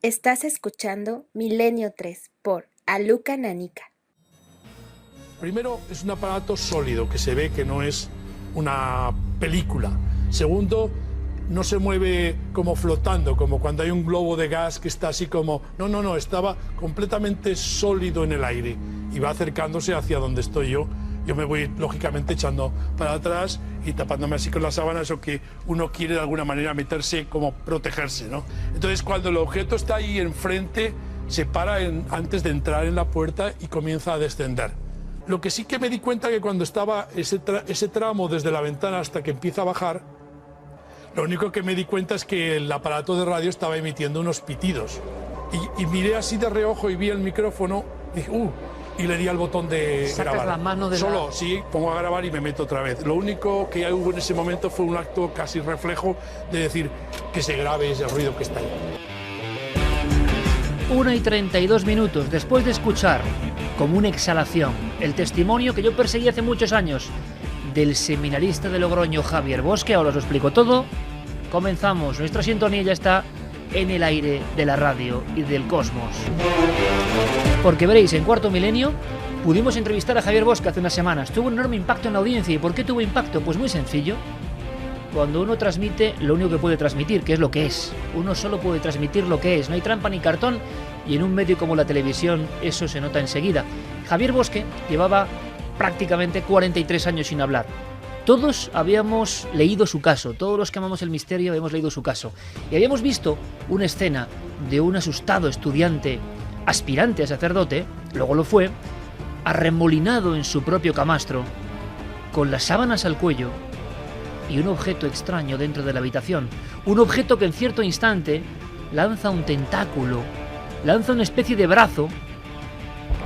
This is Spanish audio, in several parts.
Estás escuchando Milenio 3 por Aluka Nanica. Primero, es un aparato sólido, que se ve que no es una película. Segundo, no se mueve como flotando, como cuando hay un globo de gas que está así como... No, estaba completamente sólido en el aire y va acercándose hacia donde estoy yo. Yo me voy, lógicamente, echando para atrás y tapándome así con la sábana, eso que uno quiere de alguna manera meterse, como protegerse, ¿no? Entonces, cuando el objeto está ahí enfrente, se para antes de entrar en la puerta y comienza a descender. Lo que sí que me di cuenta que cuando estaba ese tramo desde la ventana hasta que empieza a bajar, lo único que me di cuenta es que el aparato de radio estaba emitiendo unos pitidos. Y miré así de reojo y vi el micrófono y dije, y le di al botón de Sacas grabar. la mano de Solo, sí, pongo a grabar y me meto otra vez. Lo único que hubo en ese momento fue un acto casi reflejo de decir que se grabe ese ruido que está ahí. 1:32 después de escuchar, como una exhalación, el testimonio que yo perseguí hace muchos años del seminarista de Logroño, Javier Bosque. Ahora os lo explico todo. Comenzamos. Nuestra sintonía ya está en el aire de la radio y del cosmos. Porque veréis, en Cuarto Milenio pudimos entrevistar a Javier Bosque hace unas semanas. Tuvo un enorme impacto en la audiencia. ¿Y por qué tuvo impacto? Pues muy sencillo. Cuando uno transmite lo único que puede transmitir, que es lo que es. Uno solo puede transmitir lo que es. No hay trampa ni cartón. Y en un medio como la televisión eso se nota enseguida. Javier Bosque llevaba prácticamente 43 años sin hablar. Todos habíamos leído su caso, todos los que amamos el misterio habíamos leído su caso. Y habíamos visto una escena de un asustado estudiante, aspirante a sacerdote, luego lo fue, arremolinado en su propio camastro, con las sábanas al cuello y un objeto extraño dentro de la habitación. Un objeto que en cierto instante lanza un tentáculo, lanza una especie de brazo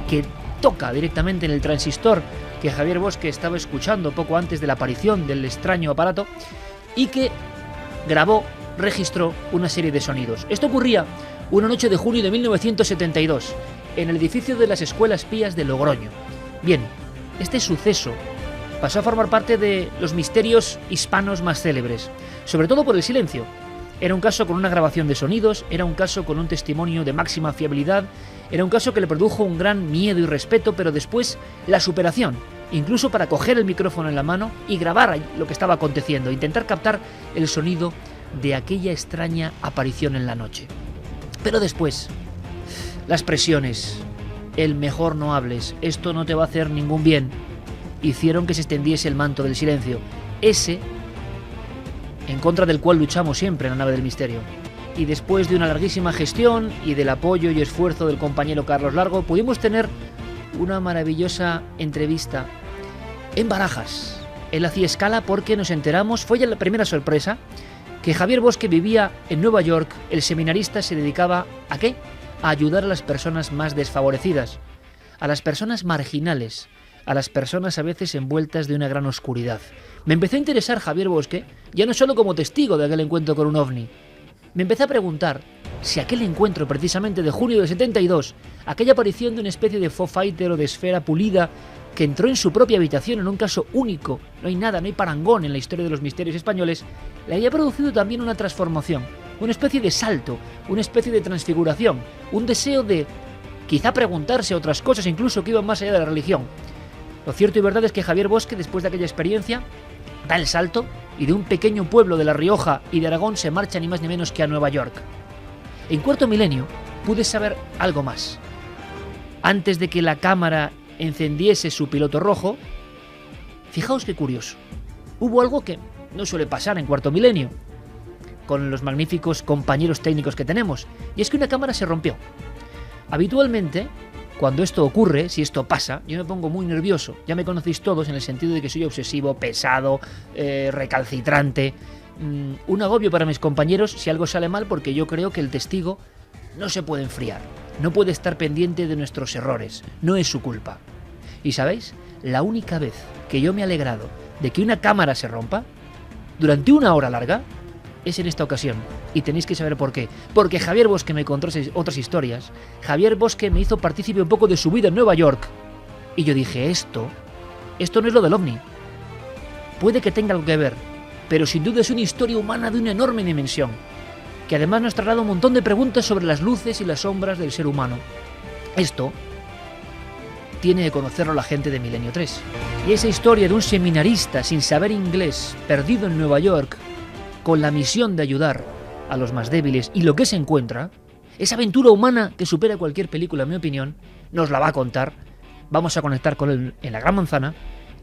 que toca directamente en el transistor que Javier Bosque estaba escuchando poco antes de la aparición del extraño aparato y que grabó, registró una serie de sonidos. Esto ocurría una noche de junio de 1972 en el edificio de las Escuelas Pías de Logroño. Bien, este suceso pasó a formar parte de los misterios hispanos más célebres, sobre todo por el silencio. Era un caso con una grabación de sonidos, era un caso con un testimonio de máxima fiabilidad, era un caso que le produjo un gran miedo y respeto, pero después la superación, incluso para coger el micrófono en la mano y grabar lo que estaba aconteciendo, intentar captar el sonido de aquella extraña aparición en la noche. Pero después, las presiones, el mejor no hables, esto no te va a hacer ningún bien, hicieron que se extendiese el manto del silencio, ese en contra del cual luchamos siempre en la nave del misterio. Y después de una larguísima gestión y del apoyo y esfuerzo del compañero Carlos Largo, pudimos tener una maravillosa entrevista en Barajas. Él hacía escala porque nos enteramos, fue ya la primera sorpresa, que Javier Bosque vivía en Nueva York. El seminarista se dedicaba ¿a qué? A ayudar a las personas más desfavorecidas, a las personas marginales, a las personas a veces envueltas de una gran oscuridad. Me empezó a interesar Javier Bosque, ya no solo como testigo de aquel encuentro con un ovni. Me empecé a preguntar si aquel encuentro precisamente de junio del 72, aquella aparición de una especie de Foo Fighter o de esfera pulida que entró en su propia habitación en un caso único, no hay nada, no hay parangón en la historia de los misterios españoles, le había producido también una transformación, una especie de salto, una especie de transfiguración, un deseo de quizá preguntarse otras cosas incluso que iban más allá de la religión. Lo cierto y verdad es que Javier Bosque, después de aquella experiencia, da el salto y de un pequeño pueblo de La Rioja y de Aragón se marcha ni más ni menos que a Nueva York. En Cuarto Milenio pude saber algo más. Antes de que la cámara encendiese su piloto rojo, fijaos qué curioso, hubo algo que no suele pasar en Cuarto Milenio, con los magníficos compañeros técnicos que tenemos, y es que una cámara se rompió. Habitualmente, cuando esto ocurre, si esto pasa, yo me pongo muy nervioso. Ya me conocéis todos en el sentido de que soy obsesivo, pesado, recalcitrante. Un agobio para mis compañeros si algo sale mal, porque yo creo que el testigo no se puede enfriar. No puede estar pendiente de nuestros errores. No es su culpa. Y ¿sabéis? La única vez que yo me he alegrado de que una cámara se rompa, durante una hora larga, es en esta ocasión. Y tenéis que saber por qué. Porque Javier Bosque me contó otras historias. Javier Bosque me hizo partícipe un poco de su vida en Nueva York. Y yo dije, esto no es lo del ovni. Puede que tenga algo que ver, pero sin duda es una historia humana de una enorme dimensión. que además nos traslada un montón de preguntas sobre las luces y las sombras del ser humano. Esto tiene que conocerlo la gente de Milenio 3. Y esa historia de un seminarista sin saber inglés, perdido en Nueva York, con la misión de ayudar a los más débiles y lo que se encuentra, esa aventura humana que supera cualquier película, en mi opinión, nos la va a contar. Vamos a conectar con él en la Gran Manzana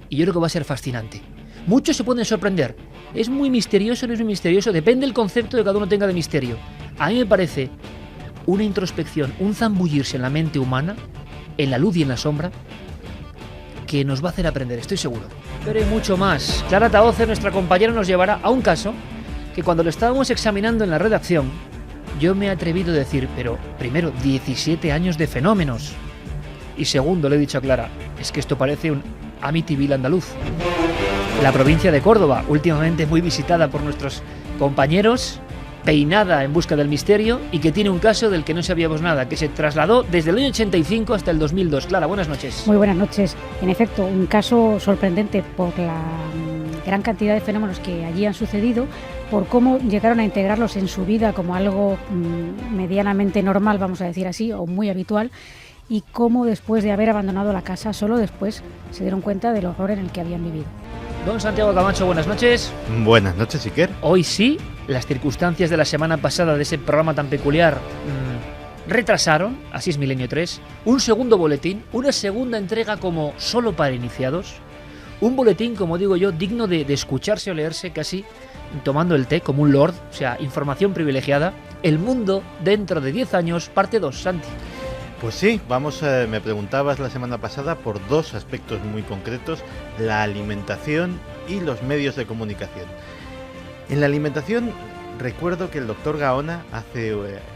y yo creo que va a ser fascinante. Muchos se pueden sorprender. Es muy misterioso, no es muy misterioso, depende del concepto que cada uno tenga de misterio. A mí me parece una introspección, un zambullirse en la mente humana, en la luz y en la sombra, que nos va a hacer aprender, estoy seguro. Pero hay mucho más. Clara Tahocer, nuestra compañera, nos llevará a un caso que cuando lo estábamos examinando en la redacción, yo me he atrevido a decir, pero primero, 17 años de fenómenos. Y segundo, le he dicho a Clara, es que esto parece un Amityville andaluz. La provincia de Córdoba, últimamente muy visitada por nuestros compañeros, peinada en busca del misterio y que tiene un caso del que no sabíamos nada, que se trasladó desde el año 85 hasta el 2002. Clara, buenas noches. Muy buenas noches. En efecto, un caso sorprendente por la gran cantidad de fenómenos que allí han sucedido, por cómo llegaron a integrarlos en su vida como algo medianamente normal, vamos a decir así, o muy habitual, y cómo después de haber abandonado la casa, solo después se dieron cuenta del horror en el que habían vivido. Don Santiago Camacho, buenas noches. Buenas noches, Iker. Hoy sí, las circunstancias de la semana pasada de ese programa tan peculiar retrasaron, así es Milenio 3, un segundo boletín, una segunda entrega como solo para iniciados, un boletín, como digo yo, digno de escucharse o leerse casi tomando el té como un lord, o sea, información privilegiada. El mundo dentro de 10 años, parte 2, Santi. Pues sí, me preguntabas la semana pasada por dos aspectos muy concretos, la alimentación y los medios de comunicación. En la alimentación, recuerdo que el doctor Gaona, hace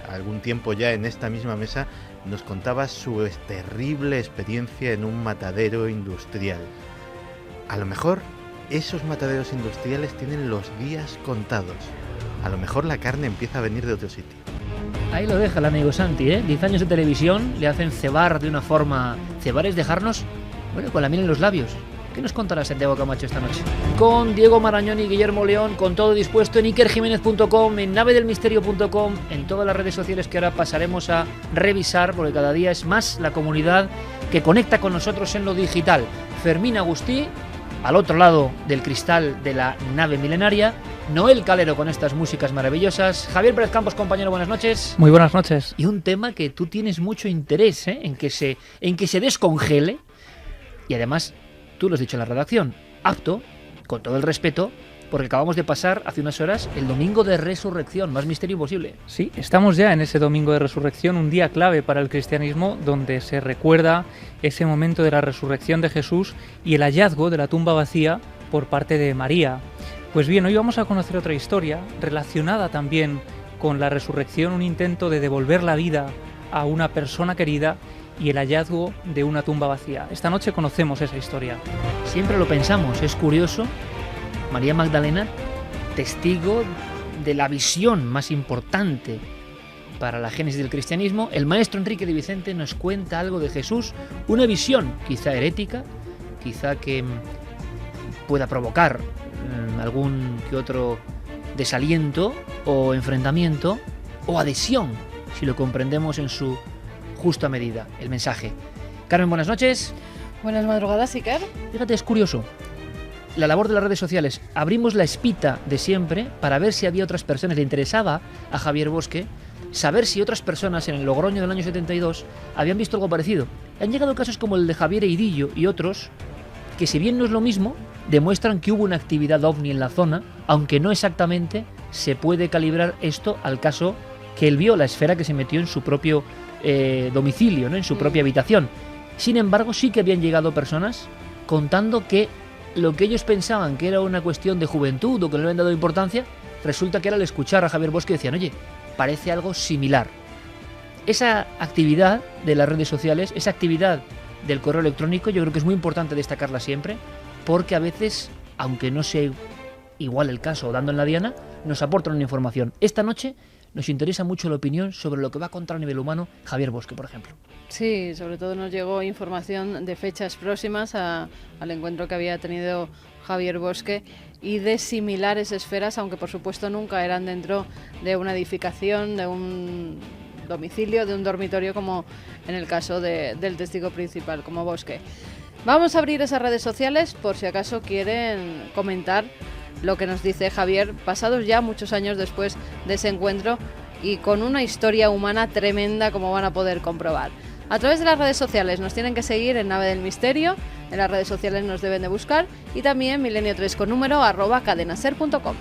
algún tiempo ya en esta misma mesa, nos contaba su terrible experiencia en un matadero industrial. A lo mejor esos mataderos industriales tienen los días contados. A lo mejor la carne empieza a venir de otro sitio. Ahí lo deja el amigo Santi, 10 años de televisión le hacen cebar de una forma... Cebar es dejarnos, bueno, con la miel en los labios. ¿Qué nos contará Santiago Camacho esta noche? Con Diego Marañón y Guillermo León, con todo dispuesto en ikerjimenez.com, en navedelmisterio.com, en todas las redes sociales que ahora pasaremos a revisar, porque cada día es más la comunidad que conecta con nosotros en lo digital. Fermín Agustí, al otro lado del cristal de la nave milenaria, Noel Calero con estas músicas maravillosas, Javier Pérez Campos, compañero, buenas noches. Muy buenas noches. Y un tema que tú tienes mucho interés en que se descongele, y además, tú lo has dicho en la redacción, apto, con todo el respeto, porque acabamos de pasar hace unas horas el domingo de resurrección, más misterio imposible. Sí, estamos ya en ese domingo de resurrección, un día clave para el cristianismo, donde se recuerda ese momento de la resurrección de Jesús y el hallazgo de la tumba vacía por parte de María. Pues bien, hoy vamos a conocer otra historia relacionada también con la resurrección, un intento de devolver la vida a una persona querida y el hallazgo de una tumba vacía. Esta noche conocemos esa historia. Siempre lo pensamos, es curioso. María Magdalena, testigo de la visión más importante para la génesis del cristianismo. El maestro Enrique de Vicente nos cuenta algo de Jesús, una visión quizá herética, quizá que pueda provocar algún que otro desaliento o enfrentamiento o adhesión, si lo comprendemos en su justa medida. El mensaje. Carmen, buenas noches. Buenas madrugadas, Iker. Fíjate, es curioso. La labor de las redes sociales. Abrimos la espita de siempre para ver si había otras personas. Le interesaba a Javier Bosque saber si otras personas en el Logroño del año 72 habían visto algo parecido. Han llegado casos como el de Javier Eirillo y otros que, si bien no es lo mismo, demuestran que hubo una actividad ovni en la zona, aunque no exactamente se puede calibrar esto al caso que él vio, la esfera que se metió en su propio domicilio, ¿no? En su propia habitación. Sin embargo, sí que habían llegado personas contando que lo que ellos pensaban que era una cuestión de juventud o que no le habían dado importancia, resulta que era al escuchar a Javier Bosque decían, oye, parece algo similar. Esa actividad de las redes sociales, esa actividad del correo electrónico, yo creo que es muy importante destacarla siempre, porque a veces, aunque no sea igual el caso o dando en la diana, nos aportan una información. Esta noche nos interesa mucho la opinión sobre lo que va a contar a nivel humano Javier Bosque, por ejemplo. Sí, sobre todo nos llegó información de fechas próximas al encuentro que había tenido Javier Bosque y de similares esferas, aunque por supuesto nunca eran dentro de una edificación, de un domicilio, de un dormitorio, como en el caso del testigo principal, como Bosque. Vamos a abrir esas redes sociales por si acaso quieren comentar lo que nos dice Javier, pasados ya muchos años después de ese encuentro y con una historia humana tremenda, como van a poder comprobar. A través de las redes sociales nos tienen que seguir en Nave del Misterio, en las redes sociales nos deben de buscar y también Milenio3 con número @cadenaser.com.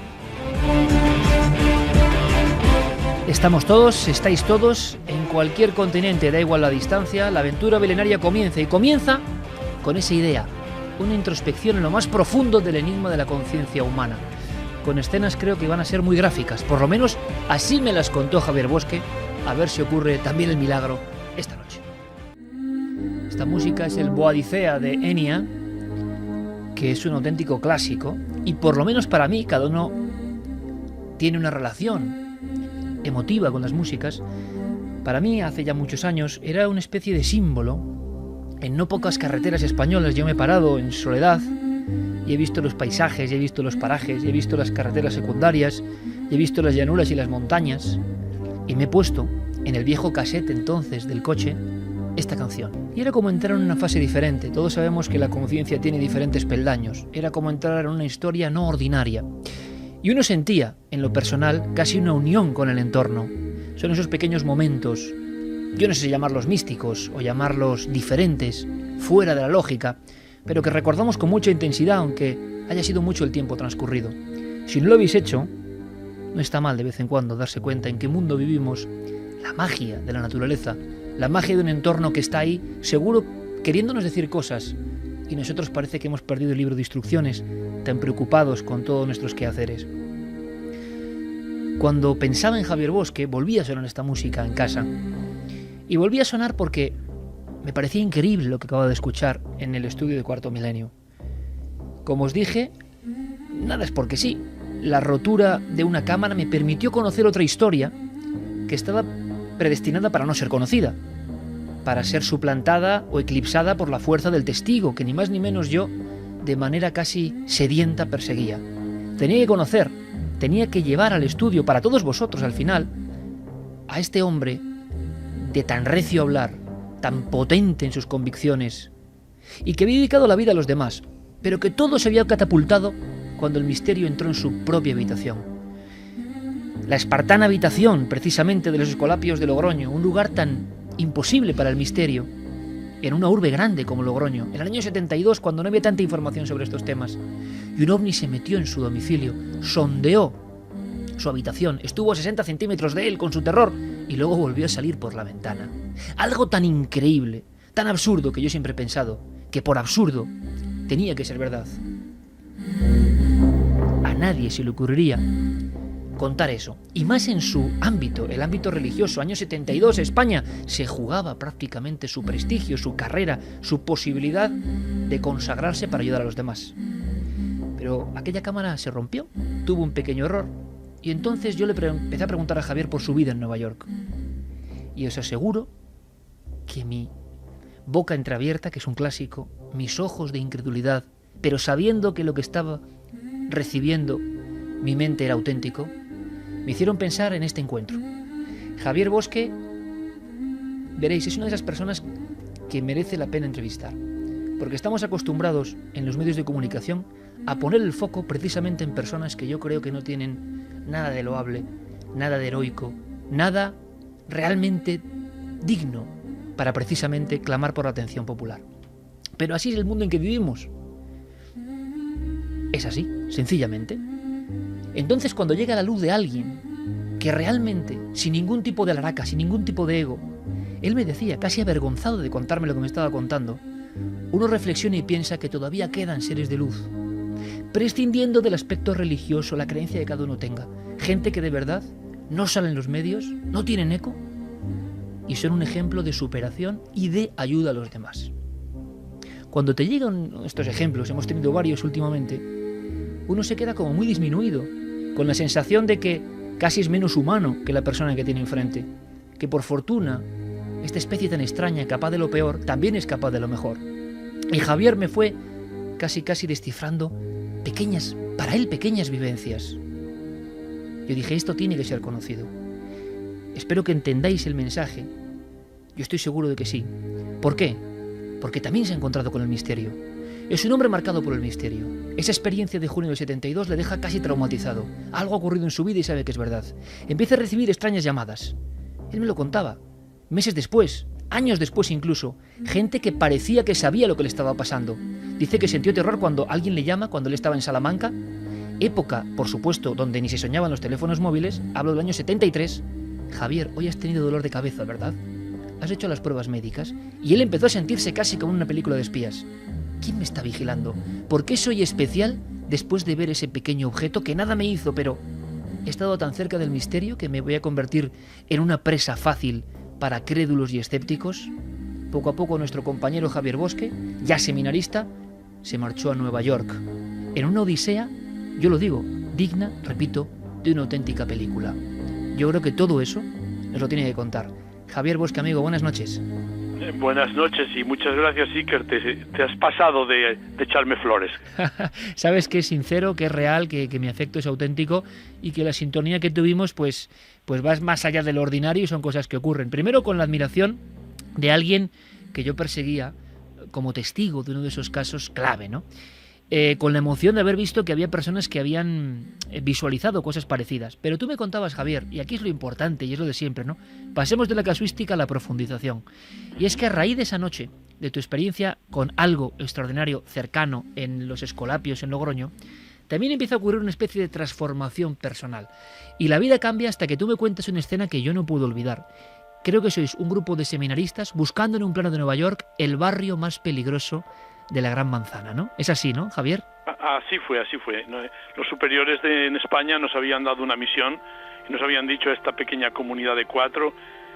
Estamos todos, estáis todos, en cualquier continente, da igual la distancia, la aventura milenaria comienza y comienza con esa idea, una introspección en lo más profundo del enigma de la conciencia humana, con escenas creo que van a ser muy gráficas, por lo menos así me las contó Javier Bosque, a ver si ocurre también el milagro esta noche. Esta música es el Boadicea de Enya, que es un auténtico clásico, y por lo menos para mí cada uno tiene una relación emotiva con las músicas. Para mí, hace ya muchos años, era una especie de símbolo. En no pocas carreteras españolas yo me he parado en soledad y he visto los paisajes, y he visto los parajes, y he visto las carreteras secundarias, y he visto las llanuras y las montañas, y me he puesto en el viejo cassette entonces del coche esta canción. Y era como entrar en una fase diferente. Todos sabemos que la conciencia tiene diferentes peldaños. Era como entrar en una historia no ordinaria. Y uno sentía, en lo personal, casi una unión con el entorno. Son esos pequeños momentos, yo no sé si llamarlos místicos o llamarlos diferentes, fuera de la lógica, pero que recordamos con mucha intensidad, aunque haya sido mucho el tiempo transcurrido. Si no lo habéis hecho, no está mal de vez en cuando darse cuenta en qué mundo vivimos, la magia de la naturaleza, la magia de un entorno que está ahí, seguro queriéndonos decir cosas, y nosotros parece que hemos perdido el libro de instrucciones, tan preocupados con todos nuestros quehaceres. Cuando pensaba en Javier Bosque, volvía a sonar esta música en casa. Y volvía a sonar porque me parecía increíble lo que acababa de escuchar en el estudio de Cuarto Milenio. Como os dije, nada es porque sí. La rotura de una cámara me permitió conocer otra historia que estaba predestinada para no ser conocida, para ser suplantada o eclipsada por la fuerza del testigo, que ni más ni menos yo, de manera casi sedienta, perseguía. Tenía que conocer, tenía que llevar al estudio, para todos vosotros al final, a este hombre de tan recio hablar, tan potente en sus convicciones, y que había dedicado la vida a los demás, pero que todo se había catapultado cuando el misterio entró en su propia habitación. La espartana habitación, precisamente, de los Escolapios de Logroño, un lugar tan imposible para el misterio, en una urbe grande como Logroño, en el año 72, cuando no había tanta información sobre estos temas. Y un ovni se metió en su domicilio, sondeó su habitación, estuvo a 60 centímetros de él con su terror, y luego volvió a salir por la ventana. Algo tan increíble, tan absurdo, que yo siempre he pensado que por absurdo tenía que ser verdad. A nadie se le ocurriría contar eso, y más en su ámbito, el ámbito religioso. Año 72, España, se jugaba prácticamente su prestigio, su carrera, su posibilidad de consagrarse para ayudar a los demás. Pero aquella cámara se rompió, tuvo un pequeño error, y entonces yo le empecé a preguntar a Javier por su vida en Nueva York. Y os aseguro que mi boca entreabierta, que es un clásico, mis ojos de incredulidad, pero sabiendo que lo que estaba recibiendo mi mente era auténtico, me hicieron pensar en este encuentro. Javier Bosque, veréis, es una de esas personas que merece la pena entrevistar, porque estamos acostumbrados en los medios de comunicación a poner el foco precisamente en personas que yo creo que no tienen nada de loable, nada de heroico, nada realmente digno para precisamente clamar por la atención popular. Pero así es el mundo en que vivimos. Es así, sencillamente. Entonces, cuando llega a la luz de alguien que realmente, sin ningún tipo de alaraca, sin ningún tipo de ego, él me decía, casi avergonzado de contarme lo que me estaba contando, uno reflexiona y piensa que todavía quedan seres de luz, prescindiendo del aspecto religioso, la creencia que cada uno tenga. Gente que de verdad no sale en los medios, no tienen eco, y son un ejemplo de superación y de ayuda a los demás. Cuando te llegan estos ejemplos, hemos tenido varios últimamente, uno se queda como muy disminuido, con la sensación de que casi es menos humano que la persona que tiene enfrente. Que por fortuna, esta especie tan extraña, capaz de lo peor, también es capaz de lo mejor. Y Javier me fue casi descifrando para él pequeñas vivencias. Yo dije, esto tiene que ser conocido. Espero que entendáis el mensaje. Yo estoy seguro de que sí. ¿Por qué? Porque también se ha encontrado con el misterio. Es un hombre marcado por el misterio. Esa experiencia de junio del 72 le deja casi traumatizado. Algo ha ocurrido en su vida y sabe que es verdad. Empieza a recibir extrañas llamadas. Él me lo contaba. Meses después, años después incluso, gente que parecía que sabía lo que le estaba pasando. Dice que sintió terror cuando alguien le llama, cuando él estaba en Salamanca. Época, por supuesto, donde ni se soñaban los teléfonos móviles. Hablo del año 73. Javier, hoy has tenido dolor de cabeza, ¿verdad? Has hecho las pruebas médicas. Y él empezó a sentirse casi como en una película de espías. ¿Quién me está vigilando? ¿Por qué soy especial después de ver ese pequeño objeto que nada me hizo, pero he estado tan cerca del misterio que me voy a convertir en una presa fácil para crédulos y escépticos? Poco a poco nuestro compañero Javier Bosque, ya seminarista, se marchó a Nueva York. En una odisea, yo lo digo, digna, repito, de una auténtica película. Yo creo que todo eso nos lo tiene que contar. Javier Bosque, amigo, buenas noches. Buenas noches y muchas gracias, Iker. Te has pasado de echarme flores. Sabes que es sincero, que es real, que mi afecto es auténtico y que la sintonía que tuvimos pues va más allá de lo ordinario y son cosas que ocurren. Primero con la admiración de alguien que yo perseguía como testigo de uno de esos casos clave, ¿no? Con la emoción de haber visto que había personas que habían visualizado cosas parecidas. Pero tú me contabas, Javier, y aquí es lo importante y es lo de siempre, ¿no? Pasemos de la casuística a la profundización. Y es que a raíz de esa noche, de tu experiencia con algo extraordinario cercano en los Escolapios, en Logroño, también empieza a ocurrir una especie de transformación personal. Y la vida cambia hasta que tú me cuentas una escena que yo no puedo olvidar. Creo que sois un grupo de seminaristas buscando en un plano de Nueva York el barrio más peligroso de la Gran Manzana, ¿no? Es así, ¿no, Javier? Así fue. Los superiores en España nos habían dado una misión y nos habían dicho a esta pequeña comunidad de 4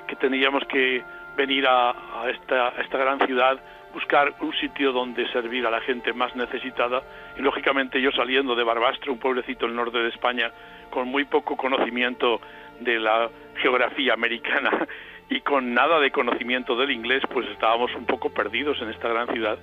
que teníamos que venir a esta gran ciudad, buscar un sitio donde servir a la gente más necesitada. Y lógicamente yo, saliendo de Barbastro, un pueblecito del norte de España, con muy poco conocimiento de la geografía americana y con nada de conocimiento del inglés, pues estábamos un poco perdidos en esta gran ciudad.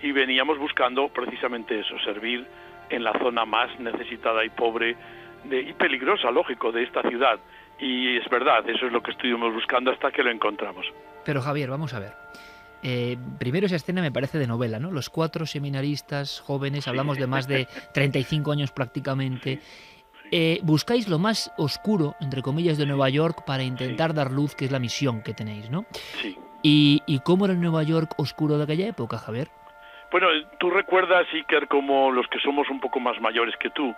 Y veníamos buscando precisamente eso, servir en la zona más necesitada y pobre y peligrosa, lógico, de esta ciudad. Y es verdad, eso es lo que estuvimos buscando hasta que lo encontramos. Pero Javier, vamos a ver. Primero esa escena me parece de novela, ¿no? Los 4 seminaristas jóvenes, hablamos de más de 35 años prácticamente. Buscáis lo más oscuro, entre comillas, de Nueva York para intentar dar luz, que es la misión que tenéis, ¿no? Sí. ¿Y cómo era el Nueva York oscuro de aquella época, Javier? Bueno, tú recuerdas, Iker, como los que somos un poco más mayores que tú,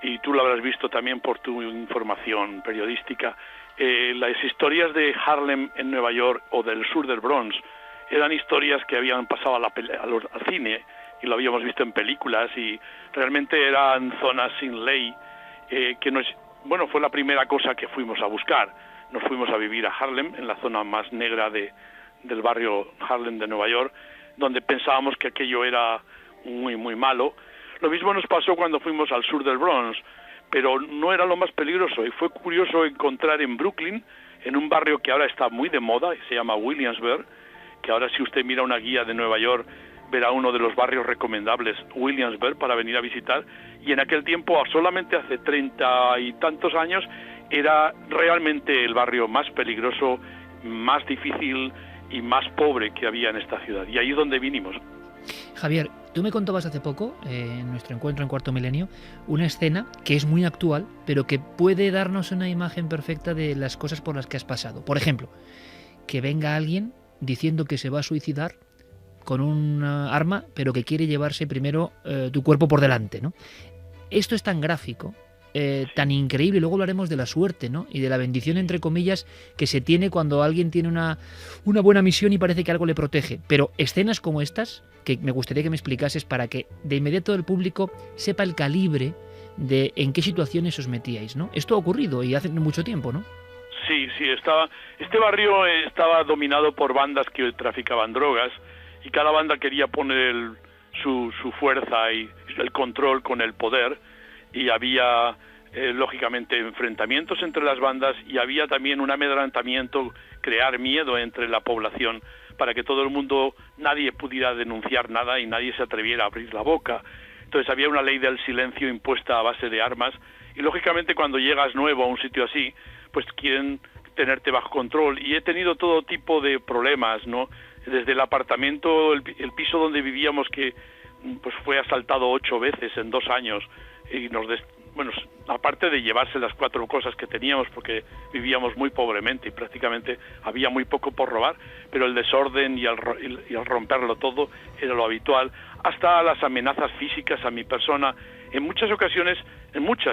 y tú lo habrás visto también por tu información periodística, las historias de Harlem en Nueva York o del sur del Bronx eran historias que habían pasado al cine y lo habíamos visto en películas, y realmente eran zonas sin ley, fue la primera cosa que fuimos a buscar. Nos fuimos a vivir a Harlem, en la zona más negra del barrio Harlem de Nueva York, donde pensábamos que aquello era muy, muy malo. Lo mismo nos pasó cuando fuimos al sur del Bronx, pero no era lo más peligroso. Y fue curioso encontrar en Brooklyn, en un barrio que ahora está muy de moda, se llama Williamsburg, que ahora si usted mira una guía de Nueva York, verá uno de los barrios recomendables, Williamsburg, para venir a visitar. Y en aquel tiempo, solamente hace 30 y tantos años, era realmente el barrio más peligroso, más difícil y más pobre que había en esta ciudad, y ahí es donde vinimos. Javier, tú me contabas hace poco, en nuestro encuentro en Cuarto Milenio, una escena que es muy actual, pero que puede darnos una imagen perfecta de las cosas por las que has pasado. Por ejemplo, que venga alguien diciendo que se va a suicidar con una arma, pero que quiere llevarse primero tu cuerpo por delante, ¿no? Esto es tan gráfico, tan increíble. Luego hablaremos de la suerte, ¿no? Y de la bendición, entre comillas, que se tiene cuando alguien tiene una buena misión y parece que algo le protege. Pero escenas como estas, que me gustaría que me explicases para que de inmediato el público sepa el calibre de en qué situaciones os metíais, ¿no? Esto ha ocurrido y hace mucho tiempo, ¿no? Sí, este barrio estaba dominado por bandas que traficaban drogas, y cada banda quería poner su fuerza y el control con el poder, y había lógicamente enfrentamientos entre las bandas, y había también un amedrentamiento, crear miedo entre la población para que todo el mundo, nadie pudiera denunciar nada y nadie se atreviera a abrir la boca. Entonces había una ley del silencio impuesta a base de armas, y lógicamente cuando llegas nuevo a un sitio así, pues quieren tenerte bajo control, y he tenido todo tipo de problemas, ¿no? Desde el apartamento, el piso donde vivíamos, que pues fue asaltado 8 veces en 2 años, y bueno, aparte de llevarse las 4 cosas que teníamos, porque vivíamos muy pobremente y prácticamente había muy poco por robar, pero el desorden y el romperlo todo era lo habitual, hasta las amenazas físicas a mi persona. En muchas ocasiones,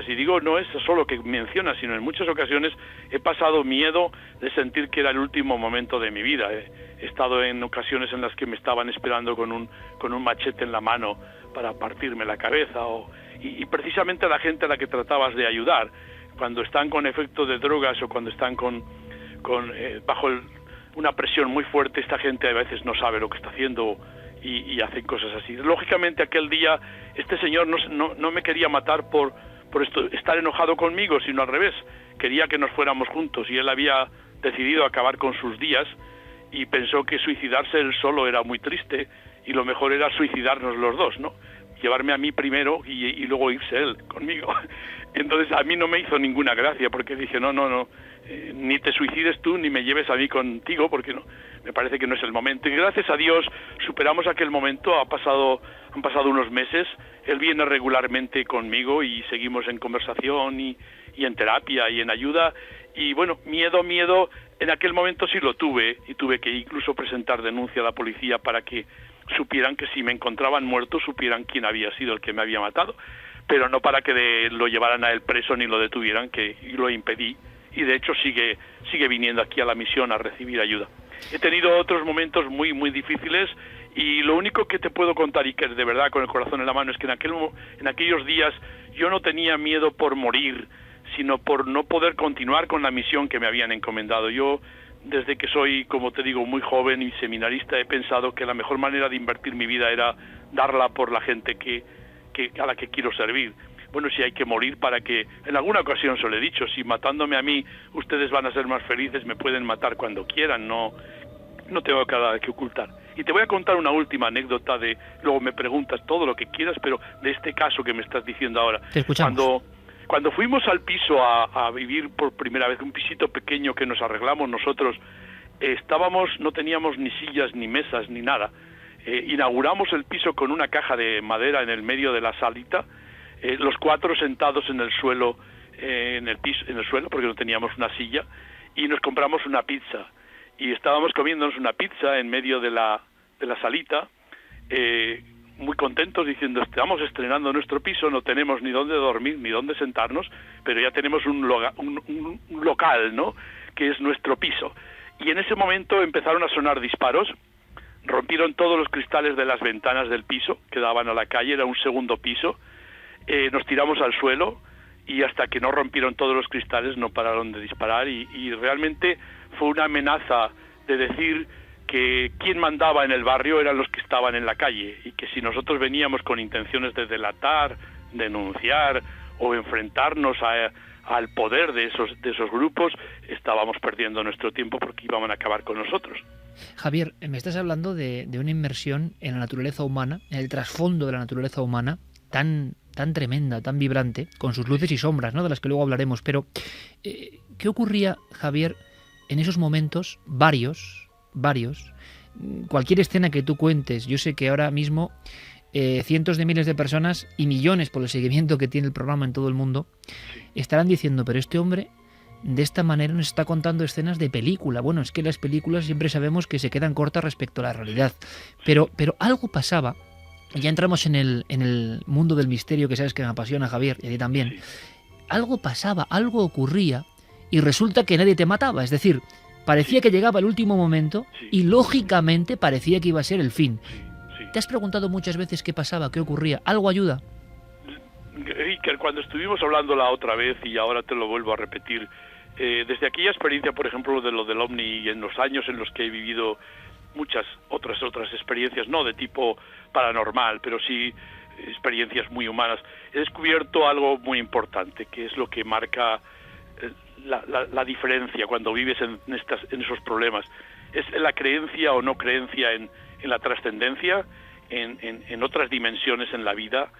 y digo, no es solo que mencionas, sino en muchas ocasiones he pasado miedo de sentir que era el último momento de mi vida. He estado en ocasiones en las que me estaban esperando con un machete en la mano para partirme la cabeza, y precisamente la gente a la que tratabas de ayudar, cuando están con efecto de drogas o cuando están bajo una presión muy fuerte, esta gente a veces no sabe lo que está haciendo y hacen cosas así. Lógicamente aquel día este señor no me quería matar por estar enojado conmigo, sino al revés, quería que nos fuéramos juntos, y él había decidido acabar con sus días y pensó que suicidarse él solo era muy triste y lo mejor era suicidarnos los dos, ¿no? Llevarme a mí primero y luego irse él conmigo. Entonces a mí no me hizo ninguna gracia, porque dije, no, ni te suicides tú ni me lleves a mí contigo, porque no, me parece que no es el momento. Y gracias a Dios superamos aquel momento, han pasado unos meses, él viene regularmente conmigo y seguimos en conversación y en terapia y en ayuda. Y bueno, miedo, en aquel momento sí lo tuve, y tuve que incluso presentar denuncia a la policía para que supieran que si me encontraban muerto, supieran quién había sido el que me había matado, pero no para que lo llevaran a él preso ni lo detuvieran, que lo impedí, y de hecho sigue viniendo aquí a la misión a recibir ayuda. He tenido otros momentos muy, muy difíciles, y lo único que te puedo contar, y que de verdad con el corazón en la mano, es que en aquellos días yo no tenía miedo por morir, sino por no poder continuar con la misión que me habían encomendado. Yo, desde que soy, como te digo, muy joven y seminarista, he pensado que la mejor manera de invertir mi vida era darla por la gente a la que quiero servir. Bueno, si hay que morir para que... En alguna ocasión se lo he dicho, si matándome a mí ustedes van a ser más felices, me pueden matar cuando quieran, no tengo nada que ocultar. Y te voy a contar una última anécdota luego me preguntas todo lo que quieras, pero de este caso que me estás diciendo ahora. Te escuchamos. Cuando fuimos al piso a vivir por primera vez, un pisito pequeño que nos arreglamos nosotros, no teníamos ni sillas, ni mesas, ni nada. Inauguramos el piso con una caja de madera en el medio de la salita, los 4 sentados en el suelo, en el suelo, porque no teníamos una silla, y nos compramos una pizza. Y estábamos comiéndonos una pizza en medio de la salita, muy contentos, diciendo, estamos estrenando nuestro piso, no tenemos ni dónde dormir ni dónde sentarnos, pero ya tenemos un local, ¿no?, que es nuestro piso. Y en ese momento empezaron a sonar disparos, rompieron todos los cristales de las ventanas del piso que daban a la calle, era un segundo piso, nos tiramos al suelo, y hasta que no rompieron todos los cristales no pararon de disparar, y realmente fue una amenaza de decir que quien mandaba en el barrio eran los que estaban en la calle, y que si nosotros veníamos con intenciones de delatar, denunciar o enfrentarnos al poder de esos grupos, estábamos perdiendo nuestro tiempo, porque iban a acabar con nosotros. Javier, me estás hablando de una inmersión en la naturaleza humana, en el trasfondo de la naturaleza humana, tan tremenda, tan vibrante, con sus luces y sombras, ¿no?, de las que luego hablaremos. Pero, ¿qué ocurría, Javier, en esos momentos? Varios, cualquier escena que tú cuentes, yo sé que ahora mismo cientos de miles de personas y millones, por el seguimiento que tiene el programa en todo el mundo, estarán diciendo, pero este hombre de esta manera nos está contando escenas de película. Bueno, es que las películas siempre sabemos que se quedan cortas respecto a la realidad, pero algo pasaba. Ya entramos en el mundo del misterio, que sabes que me apasiona, Javier, y a ti también. Sí. Algo pasaba, algo ocurría, y resulta que nadie te mataba. Es decir, parecía que llegaba el último momento, y lógicamente parecía que iba a ser el fin. ¿Te has preguntado muchas veces qué pasaba, qué ocurría? ¿Algo ayuda? Iker, cuando estuvimos hablando la otra vez, y ahora te lo vuelvo a repetir, desde aquella experiencia, por ejemplo, de lo del OVNI, y en los años en los que he vivido muchas otras experiencias, no de tipo paranormal, pero sí experiencias muy humanas, he descubierto algo muy importante, que es lo que marca la diferencia cuando vives en esos problemas. Es la creencia o no creencia en la trascendencia, en otras dimensiones en la vida,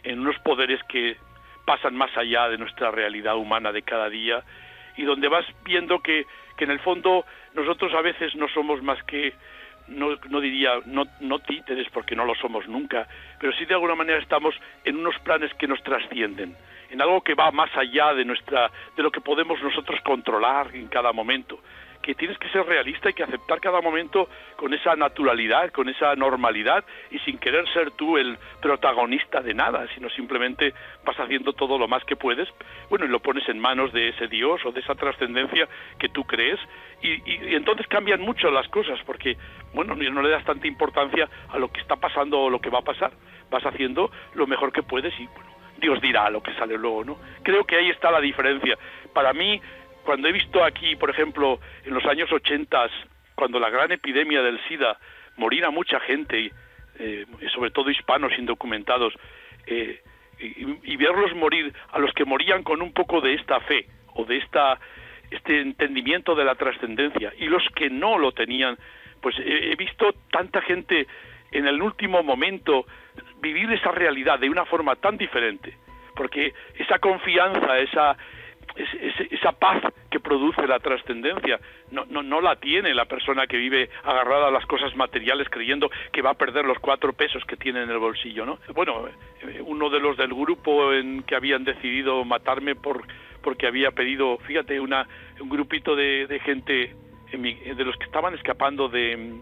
en unos poderes que pasan más allá de nuestra realidad humana de cada día, y donde vas viendo que en el fondo nosotros a veces no somos más que, no diría no títeres, porque no lo somos nunca, pero sí de alguna manera estamos en unos planes que nos trascienden, en algo que va más allá de lo que podemos nosotros controlar en cada momento, que tienes que ser realista y que aceptar cada momento con esa naturalidad, con esa normalidad, y sin querer ser tú el protagonista de nada, sino simplemente vas haciendo todo lo más que puedes, bueno, y lo pones en manos de ese Dios o de esa trascendencia que tú crees, y entonces cambian mucho las cosas, porque, bueno, no le das tanta importancia a lo que está pasando o lo que va a pasar, vas haciendo lo mejor que puedes y, bueno, Dios dirá lo que sale luego, ¿no? Creo que ahí está la diferencia. Para mí, cuando he visto aquí, por ejemplo, en los años 80, cuando la gran epidemia del SIDA, morir a mucha gente, sobre todo hispanos indocumentados, y verlos morir, a los que morían con un poco de esta fe, o de este entendimiento de la trascendencia, y los que no lo tenían, pues he visto tanta gente en el último momento vivir esa realidad de una forma tan diferente, porque esa confianza, esa paz que produce la trascendencia no la tiene la persona que vive agarrada a las cosas materiales creyendo que va a perder los 4 pesos que tiene en el bolsillo, ¿no? Bueno, uno de los del grupo en que habían decidido matarme porque había pedido, fíjate, un grupito de gente de los que estaban escapando de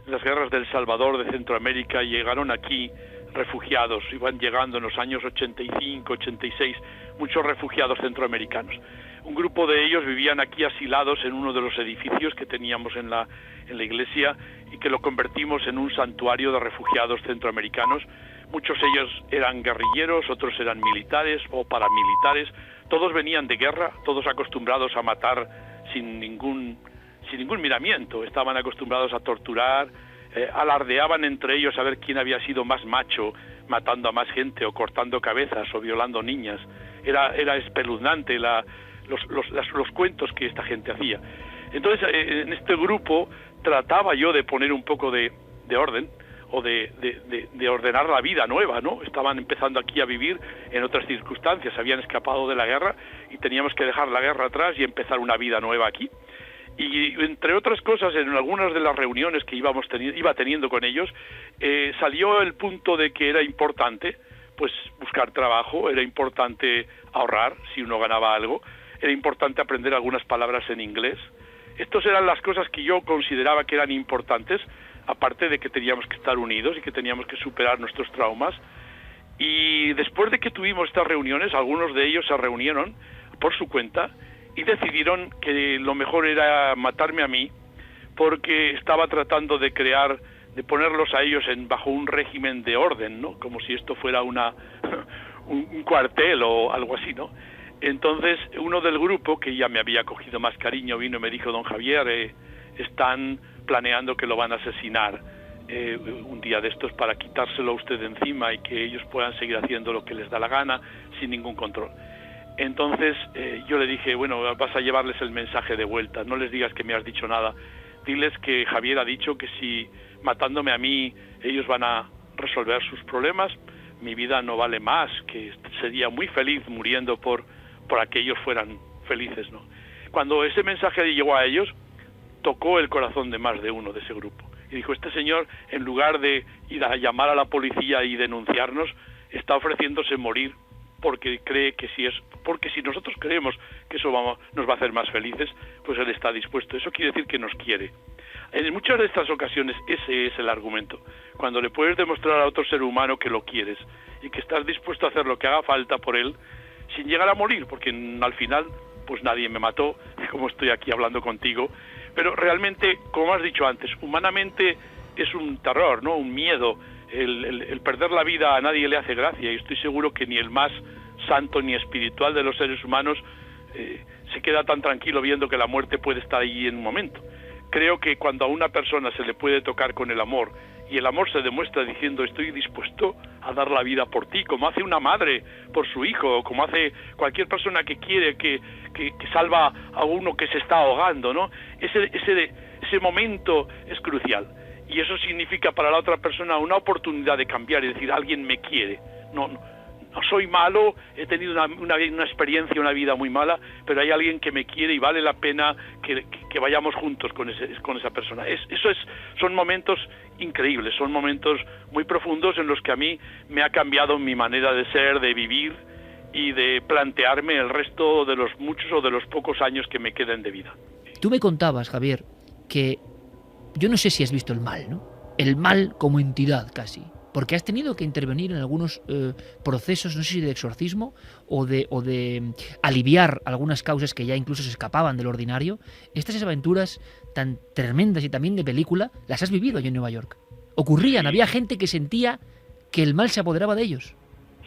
las guerras del Salvador, de Centroamérica, llegaron aquí refugiados, iban llegando en los años 85, 86, muchos refugiados centroamericanos. Un grupo de ellos vivían aquí asilados en uno de los edificios que teníamos en la iglesia, y que lo convertimos en un santuario de refugiados centroamericanos. Muchos de ellos eran guerrilleros, otros eran militares o paramilitares, todos venían de guerra, todos acostumbrados a matar sin ningún miramiento, estaban acostumbrados a torturar, alardeaban entre ellos a ver quién había sido más macho, matando a más gente o cortando cabezas o violando niñas. Era espeluznante los cuentos que esta gente hacía. Entonces, en este grupo trataba yo de poner un poco de orden, o de ordenar la vida nueva, ¿no? Estaban empezando aquí a vivir en otras circunstancias, habían escapado de la guerra y teníamos que dejar la guerra atrás y empezar una vida nueva aquí. Y entre otras cosas, en algunas de las reuniones que iba teniendo con ellos, salió el punto de que era importante pues buscar trabajo, era importante ahorrar si uno ganaba algo, era importante aprender algunas palabras en inglés. Estas eran las cosas que yo consideraba que eran importantes, aparte de que teníamos que estar unidos y que teníamos que superar nuestros traumas. Y después de que tuvimos estas reuniones, algunos de ellos se reunieron por su cuenta y decidieron que lo mejor era matarme a mí, porque estaba tratando de ponerlos a ellos bajo un régimen de orden, ¿no? Como si esto fuera un cuartel o algo así, ¿no? Entonces, uno del grupo, que ya me había cogido más cariño, vino y me dijo: don Javier, están planeando que lo van a asesinar un día de estos para quitárselo a usted de encima y que ellos puedan seguir haciendo lo que les da la gana sin ningún control. Entonces yo le dije: bueno, vas a llevarles el mensaje de vuelta, no les digas que me has dicho nada, diles que Javier ha dicho que si matándome a mí ellos van a resolver sus problemas, mi vida no vale más, que sería muy feliz muriendo por que ellos fueran felices, ¿no? Cuando ese mensaje llegó a ellos, tocó el corazón de más de uno de ese grupo. Y dijo: este señor, en lugar de ir a llamar a la policía y denunciarnos, está ofreciéndose morir porque cree que porque si nosotros creemos que eso nos va a hacer más felices, pues él está dispuesto. Eso quiere decir que nos quiere. En muchas de estas ocasiones ese es el argumento. Cuando le puedes demostrar a otro ser humano que lo quieres y que estás dispuesto a hacer lo que haga falta por él, sin llegar a morir, porque al final pues nadie me mató, como estoy aquí hablando contigo, pero realmente, como has dicho antes, humanamente es un terror, ¿no? Un miedo. El perder la vida a nadie le hace gracia, y estoy seguro que ni el más santo ni espiritual de los seres humanos se queda tan tranquilo viendo que la muerte puede estar ahí en un momento. creo que cuando a una persona se le puede tocar con el amor, y el amor se demuestra diciendo estoy dispuesto a dar la vida por ti, como hace una madre por su hijo, o como hace cualquier persona que quiere, que salva a uno que se está ahogando, ¿no? Ese momento es crucial, y eso significa para la otra persona una oportunidad de cambiar y decir, alguien me quiere, no soy malo, he tenido una experiencia, una vida muy mala, pero hay alguien que me quiere y vale la pena que vayamos juntos con esa persona. Son momentos increíbles, son momentos muy profundos en los que a mí me ha cambiado mi manera de ser, de vivir y de plantearme el resto de los muchos o de los pocos años que me queden de vida. Tú me contabas, Javier, que yo no sé si has visto el mal, ¿no? El mal como entidad casi. Porque has tenido que intervenir en algunos procesos, no sé si de exorcismo o de aliviar algunas causas que ya incluso se escapaban del ordinario. Estas aventuras tan tremendas y también de película, las has vivido allí en Nueva York. Ocurrían, sí. Había gente que sentía que el mal se apoderaba de ellos.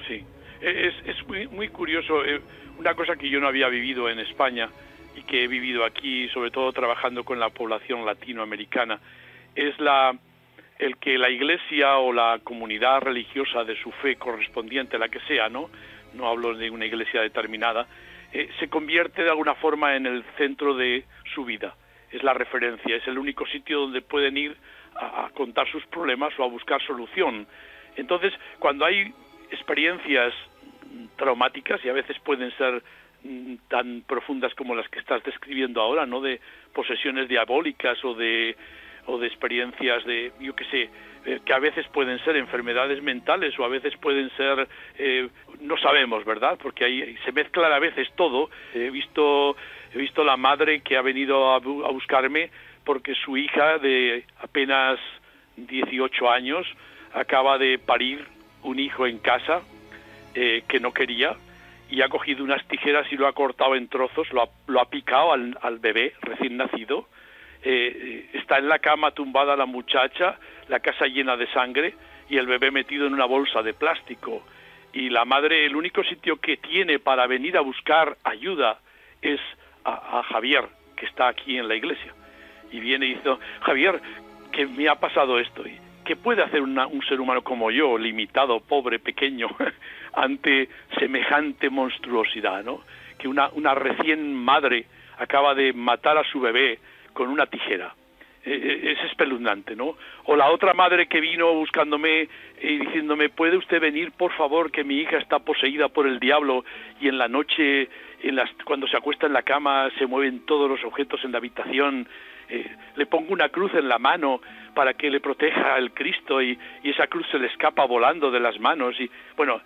Sí, es muy, muy curioso. Una cosa que yo no había vivido en España y que he vivido aquí, sobre todo trabajando con la población latinoamericana, es el que la iglesia o la comunidad religiosa de su fe correspondiente, la que sea, no hablo de una iglesia determinada, se convierte de alguna forma en el centro de su vida. Es la referencia, es el único sitio donde pueden ir a contar sus problemas o a buscar solución. Entonces, cuando hay experiencias traumáticas, y a veces pueden ser tan profundas como las que estás describiendo ahora, ¿no? De posesiones diabólicas o de experiencias de, yo qué sé, que a veces pueden ser enfermedades mentales o a veces pueden ser, no sabemos, ¿verdad? Porque ahí se mezcla a veces todo. He visto la madre que ha venido a buscarme porque su hija de apenas 18 años acaba de parir un hijo en casa que no quería, y ha cogido unas tijeras y lo ha cortado en trozos, lo ha picado al bebé recién nacido. Está en la cama tumbada la muchacha, la casa llena de sangre y el bebé metido en una bolsa de plástico, y la madre, el único sitio que tiene para venir a buscar ayuda es a Javier, que está aquí en la iglesia, y viene y dice, Javier, que me ha pasado esto, y ¿qué puede hacer un ser humano como yo, limitado, pobre, pequeño, ante semejante monstruosidad, ¿no? Que una recién madre acaba de matar a su bebé con una tijera. Es espeluznante, ¿no? O la otra madre que vino buscándome y diciéndome, ¿puede usted venir, por favor, que mi hija está poseída por el diablo y en la noche, cuando se acuesta en la cama, se mueven todos los objetos en la habitación? Le pongo una cruz en la mano para que le proteja al Cristo y esa cruz se le escapa volando de las manos. Y bueno,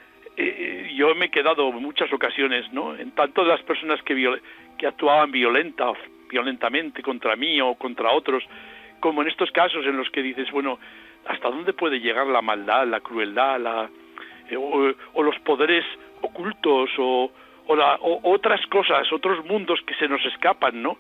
yo me he quedado en muchas ocasiones, ¿no? En tanto las personas que actuaban violentamente contra mí o contra otros, como en estos casos en los que dices, bueno, ¿hasta dónde puede llegar la maldad, la crueldad, o los poderes ocultos o otras cosas, otros mundos que se nos escapan, ¿no?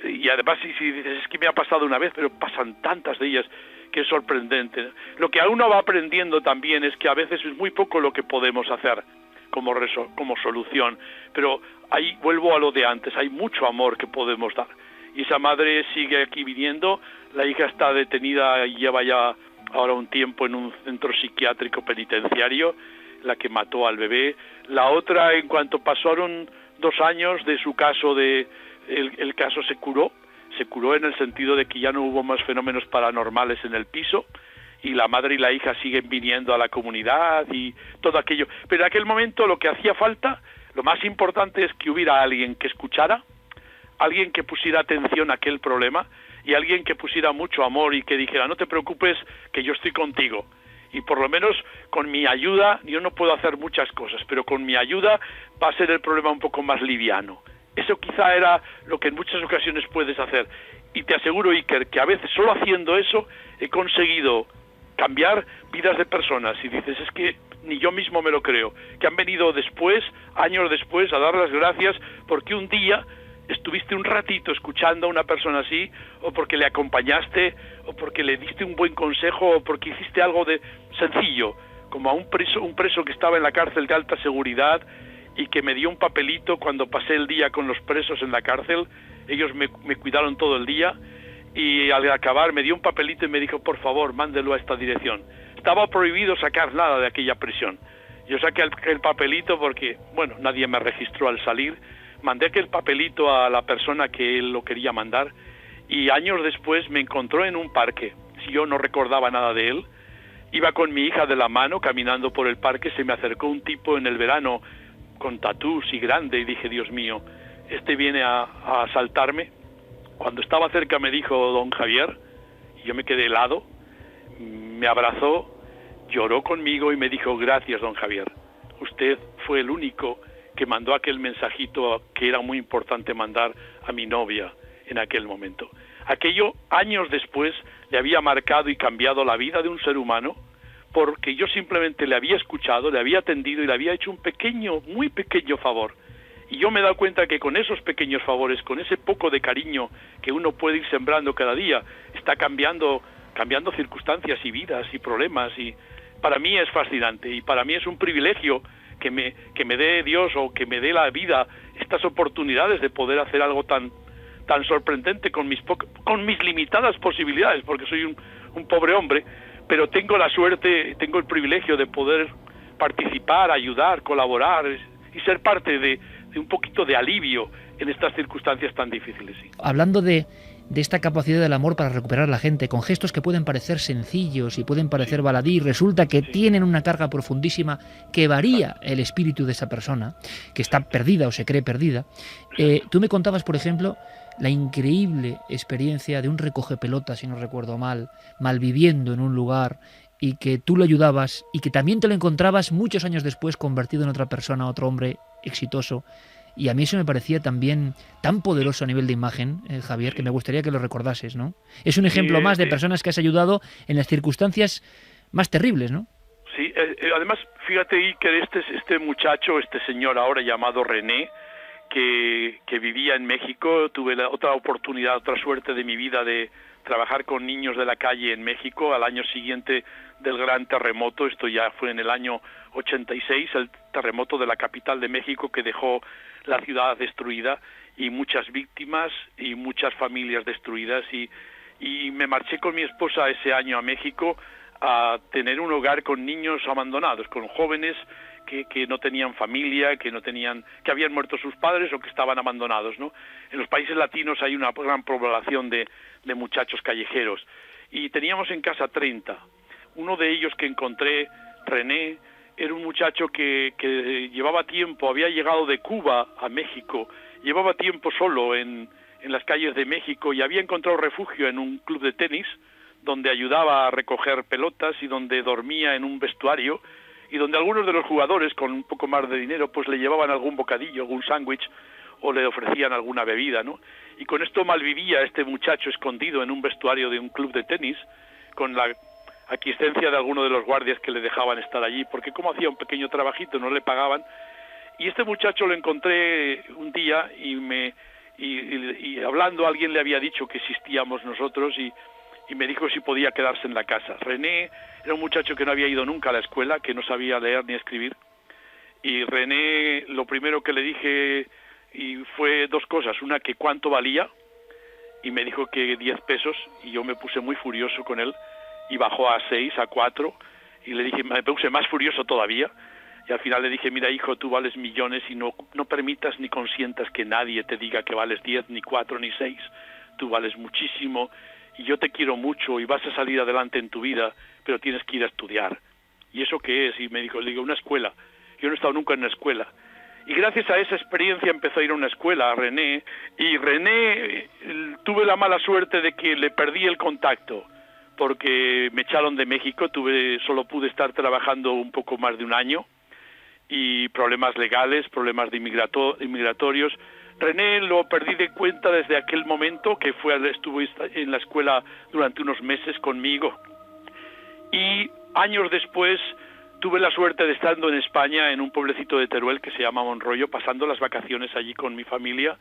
Y además si dices, es que me ha pasado una vez, pero pasan tantas de ellas que es sorprendente. Lo que uno va aprendiendo también es que a veces es muy poco lo que podemos hacer como solución, pero ahí vuelvo a lo de antes, hay mucho amor que podemos dar, y esa madre sigue aquí viniendo. La hija está detenida y lleva ya ahora un tiempo en un centro psiquiátrico penitenciario, la que mató al bebé. La otra, en cuanto pasaron 2 años de su caso, el caso se curó en el sentido de que ya no hubo más fenómenos paranormales en el piso, y la madre y la hija siguen viniendo a la comunidad y todo aquello. Pero en aquel momento lo que hacía falta, lo más importante, es que hubiera alguien que escuchara, alguien que pusiera atención a aquel problema y alguien que pusiera mucho amor y que dijera, no te preocupes, que yo estoy contigo. Y por lo menos con mi ayuda, yo no puedo hacer muchas cosas, pero con mi ayuda va a ser el problema un poco más liviano. Eso quizá era lo que en muchas ocasiones puedes hacer. Y te aseguro, Iker, que a veces solo haciendo eso he conseguido cambiar vidas de personas, y dices, es que ni yo mismo me lo creo, que han venido después, años después, a dar las gracias porque un día estuviste un ratito escuchando a una persona así, o porque le acompañaste, o porque le diste un buen consejo, o porque hiciste algo de sencillo, como a un preso que estaba en la cárcel de alta seguridad y que me dio un papelito cuando pasé el día con los presos en la cárcel. Ellos me cuidaron todo el día, y al acabar me dio un papelito y me dijo, por favor, mándelo a esta dirección. Estaba prohibido sacar nada de aquella prisión. Yo saqué el papelito porque, bueno, nadie me registró al salir. Mandé aquel papelito a la persona que él lo quería mandar y años después me encontró en un parque. Si yo no recordaba nada de él, iba con mi hija de la mano caminando por el parque, se me acercó un tipo en el verano con tatús y grande y dije, Dios mío, este viene a asaltarme. Cuando estaba cerca me dijo, don Javier, y yo me quedé helado, me abrazó, lloró conmigo y me dijo, gracias, don Javier. Usted fue el único que mandó aquel mensajito que era muy importante mandar a mi novia en aquel momento. Aquello, años después, le había marcado y cambiado la vida de un ser humano, porque yo simplemente le había escuchado, le había atendido y le había hecho un pequeño, muy pequeño favor. Y yo me he dado cuenta que con esos pequeños favores, con ese poco de cariño que uno puede ir sembrando cada día, está cambiando circunstancias y vidas y problemas, y para mí es fascinante y para mí es un privilegio que me dé Dios o que me dé la vida estas oportunidades de poder hacer algo tan sorprendente con mis limitadas posibilidades, porque soy un pobre hombre, pero tengo la suerte, tengo el privilegio de poder participar, ayudar, colaborar y ser parte de un poquito de alivio en estas circunstancias tan difíciles. Sí. Hablando de esta capacidad del amor para recuperar a la gente, con gestos que pueden parecer sencillos y pueden parecer baladí, resulta que tienen una carga profundísima que varía el espíritu de esa persona, que está perdida o se cree perdida. Tú me contabas, por ejemplo, la increíble experiencia de un recogepelotas, si no recuerdo mal, malviviendo en un lugar y que tú lo ayudabas y que también te lo encontrabas muchos años después convertido en otra persona, otro hombre exitoso. Y a mí eso me parecía también tan poderoso a nivel de imagen, Javier, que me gustaría que lo recordases, ¿no? Es un ejemplo más de personas que has ayudado en las circunstancias más terribles, ¿no? Sí, además, fíjate, Iker, este muchacho, este señor ahora llamado René, que vivía en México, tuve otra oportunidad, otra suerte de mi vida de trabajar con niños de la calle en México al año siguiente del gran terremoto. Esto ya fue en el año 86, el terremoto de la capital de México que dejó la ciudad destruida y muchas víctimas y muchas familias destruidas, y me marché con mi esposa ese año a México a tener un hogar con niños abandonados, con jóvenes que no tenían familia, que habían muerto sus padres o que estaban abandonados, ¿no? En los países latinos hay una gran población de muchachos callejeros y teníamos en casa 30. Uno de ellos que encontré, René, era un muchacho que llevaba tiempo, había llegado de Cuba a México, llevaba tiempo solo en las calles de México y había encontrado refugio en un club de tenis donde ayudaba a recoger pelotas y donde dormía en un vestuario y donde algunos de los jugadores con un poco más de dinero pues le llevaban algún bocadillo, algún sándwich o le ofrecían alguna bebida, ¿no? Y con esto malvivía este muchacho escondido en un vestuario de un club de tenis con la aquiescencia de alguno de los guardias que le dejaban estar allí, porque como hacía un pequeño trabajito no le pagaban. Y este muchacho lo encontré un día y hablando alguien le había dicho que existíamos nosotros y me dijo si podía quedarse en la casa. René era un muchacho que no había ido nunca a la escuela, que no sabía leer ni escribir, y René lo primero que le dije fue dos cosas. Una, que cuánto valía, y me dijo que 10 pesos, y yo me puse muy furioso con él, y bajó a 6, a 4, y le dije, me puse más furioso todavía, y al final le dije, mira hijo, tú vales millones y no permitas ni consientas que nadie te diga que vales 10, ni 4, ni 6, tú vales muchísimo, y yo te quiero mucho, y vas a salir adelante en tu vida, pero tienes que ir a estudiar. ¿Y eso qué es? Y me dijo, le digo, una escuela. Yo no he estado nunca en una escuela. Y gracias a esa experiencia empezó a ir a una escuela, a René, y René tuve la mala suerte de que le perdí el contacto, porque me echaron de México, solo pude estar trabajando un poco más de un año, y problemas legales, problemas de inmigratorios. René lo perdí de cuenta desde aquel momento, que estuvo en la escuela durante unos meses conmigo, y años después tuve la suerte de estando en España, en un pueblecito de Teruel que se llama Monroyo, pasando las vacaciones allí con mi familia,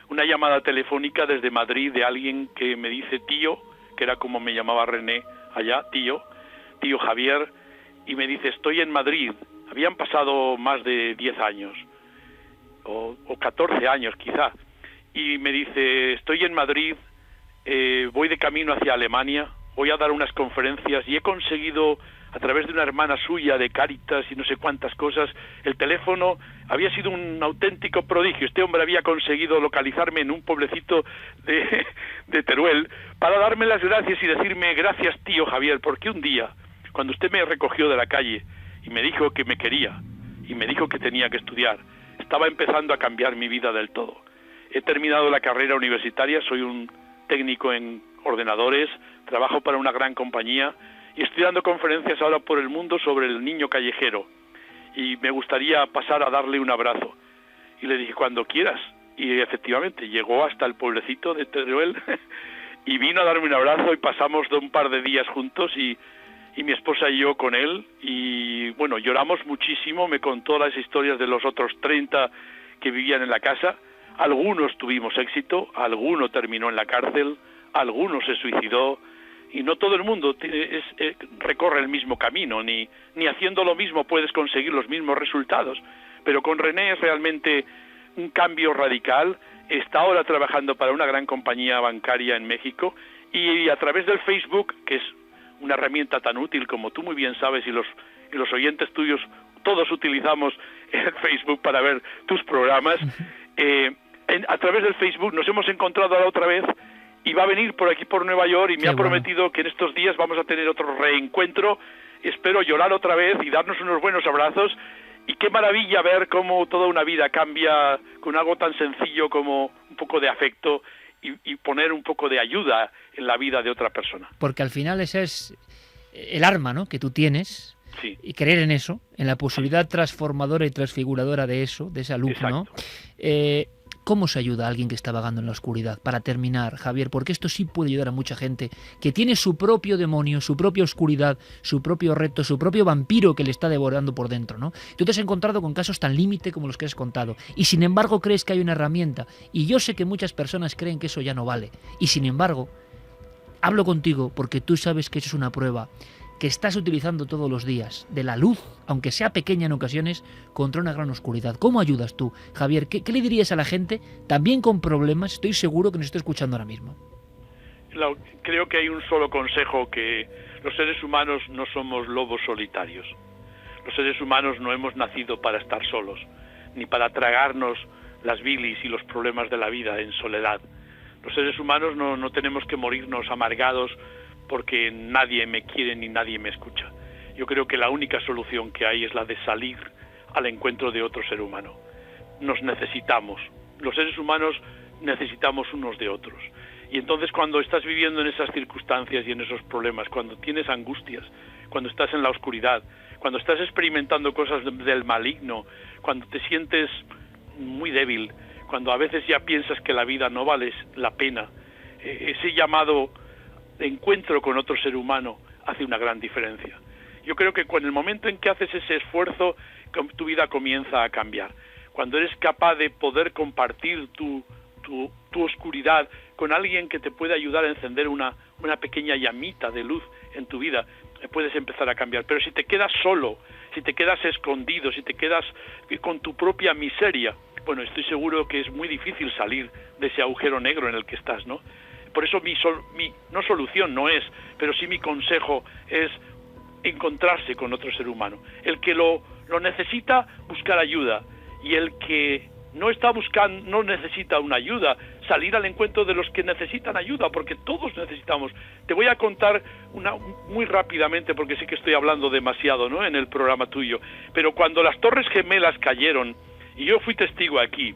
una llamada telefónica desde Madrid de alguien que me dice tío, que era como me llamaba René allá, tío Javier, y me dice, estoy en Madrid. Habían pasado más de 10 años, o 14 años quizá, y me dice, estoy en Madrid voy de camino hacia Alemania, voy a dar unas conferencias y he conseguido, a través de una hermana suya de Cáritas y no sé cuántas cosas, el teléfono había sido un auténtico prodigio. Este hombre había conseguido localizarme en un pueblecito de Teruel para darme las gracias y decirme: gracias, tío Javier, porque un día, cuando usted me recogió de la calle y me dijo que me quería y me dijo que tenía que estudiar, estaba empezando a cambiar mi vida del todo. He terminado la carrera universitaria, soy un técnico en ordenadores, trabajo para una gran compañía y estoy dando conferencias ahora por el mundo sobre el niño callejero, y me gustaría pasar a darle un abrazo. Y le dije: cuando quieras. Y efectivamente llegó hasta el pueblecito de Teruel y vino a darme un abrazo y pasamos un par de días juntos, y mi esposa y yo con él, y bueno, lloramos muchísimo. Me contó las historias de los otros 30 que vivían en la casa. Algunos tuvimos éxito, alguno terminó en la cárcel, alguno se suicidó, y no todo el mundo recorre el mismo camino, ni haciendo lo mismo puedes conseguir los mismos resultados. Pero con René es realmente un cambio radical. Está ahora trabajando para una gran compañía bancaria en México, y a través del Facebook, que es una herramienta tan útil como tú muy bien sabes, y los oyentes tuyos todos utilizamos el Facebook para ver tus programas, a través del Facebook nos hemos encontrado la otra vez, y va a venir por aquí por Nueva York, y me ha prometido que en estos días vamos a tener otro reencuentro. Espero llorar otra vez y darnos unos buenos abrazos. Y qué maravilla ver cómo toda una vida cambia con algo tan sencillo como un poco de afecto y poner un poco de ayuda en la vida de otra persona. Porque al final ese es el arma, ¿no?, que tú tienes. Sí. Y creer en eso, en la posibilidad transformadora y transfiguradora de eso, de esa luz. Exacto. ¿No? ¿Cómo se ayuda a alguien que está vagando en la oscuridad? Para terminar, Javier, porque esto sí puede ayudar a mucha gente que tiene su propio demonio, su propia oscuridad, su propio reto, su propio vampiro que le está devorando por dentro, ¿no? Tú te has encontrado con casos tan límite como los que has contado, y sin embargo crees que hay una herramienta, y yo sé que muchas personas creen que eso ya no vale, y sin embargo hablo contigo porque tú sabes que eso es una prueba que estás utilizando todos los días, de la luz, aunque sea pequeña en ocasiones, contra una gran oscuridad. ¿Cómo ayudas tú, Javier? ¿Qué le dirías a la gente, también con problemas? Estoy seguro que nos está escuchando ahora mismo. Creo que hay un solo consejo, que los seres humanos no somos lobos solitarios. Los seres humanos no hemos nacido para estar solos, ni para tragarnos las bilis y los problemas de la vida en soledad. Los seres humanos no tenemos que morirnos amargados porque nadie me quiere ni nadie me escucha. Yo creo que la única solución que hay es la de salir al encuentro de otro ser humano. Nos necesitamos. Los seres humanos necesitamos unos de otros. Y entonces, cuando estás viviendo en esas circunstancias y en esos problemas, cuando tienes angustias, cuando estás en la oscuridad, cuando estás experimentando cosas del maligno, cuando te sientes muy débil, cuando a veces ya piensas que la vida no vale la pena, ese llamado de encuentro con otro ser humano hace una gran diferencia. Yo creo que con el momento en que haces ese esfuerzo, tu vida comienza a cambiar. Cuando eres capaz de poder compartir tu oscuridad con alguien que te puede ayudar a encender una pequeña llamita de luz en tu vida, puedes empezar a cambiar. Pero si te quedas solo, si te quedas escondido, si te quedas con tu propia miseria, bueno, estoy seguro que es muy difícil salir de ese agujero negro en el que estás, ¿no? Por eso mi no solución no es, pero sí mi consejo es encontrarse con otro ser humano. El que lo necesita, buscar ayuda, y el que no está buscando, no necesita una ayuda, salir al encuentro de los que necesitan ayuda, porque todos necesitamos. Te voy a contar muy rápidamente, porque sé que estoy hablando demasiado, ¿no?, en el programa tuyo, pero cuando las Torres Gemelas cayeron, y yo fui testigo aquí,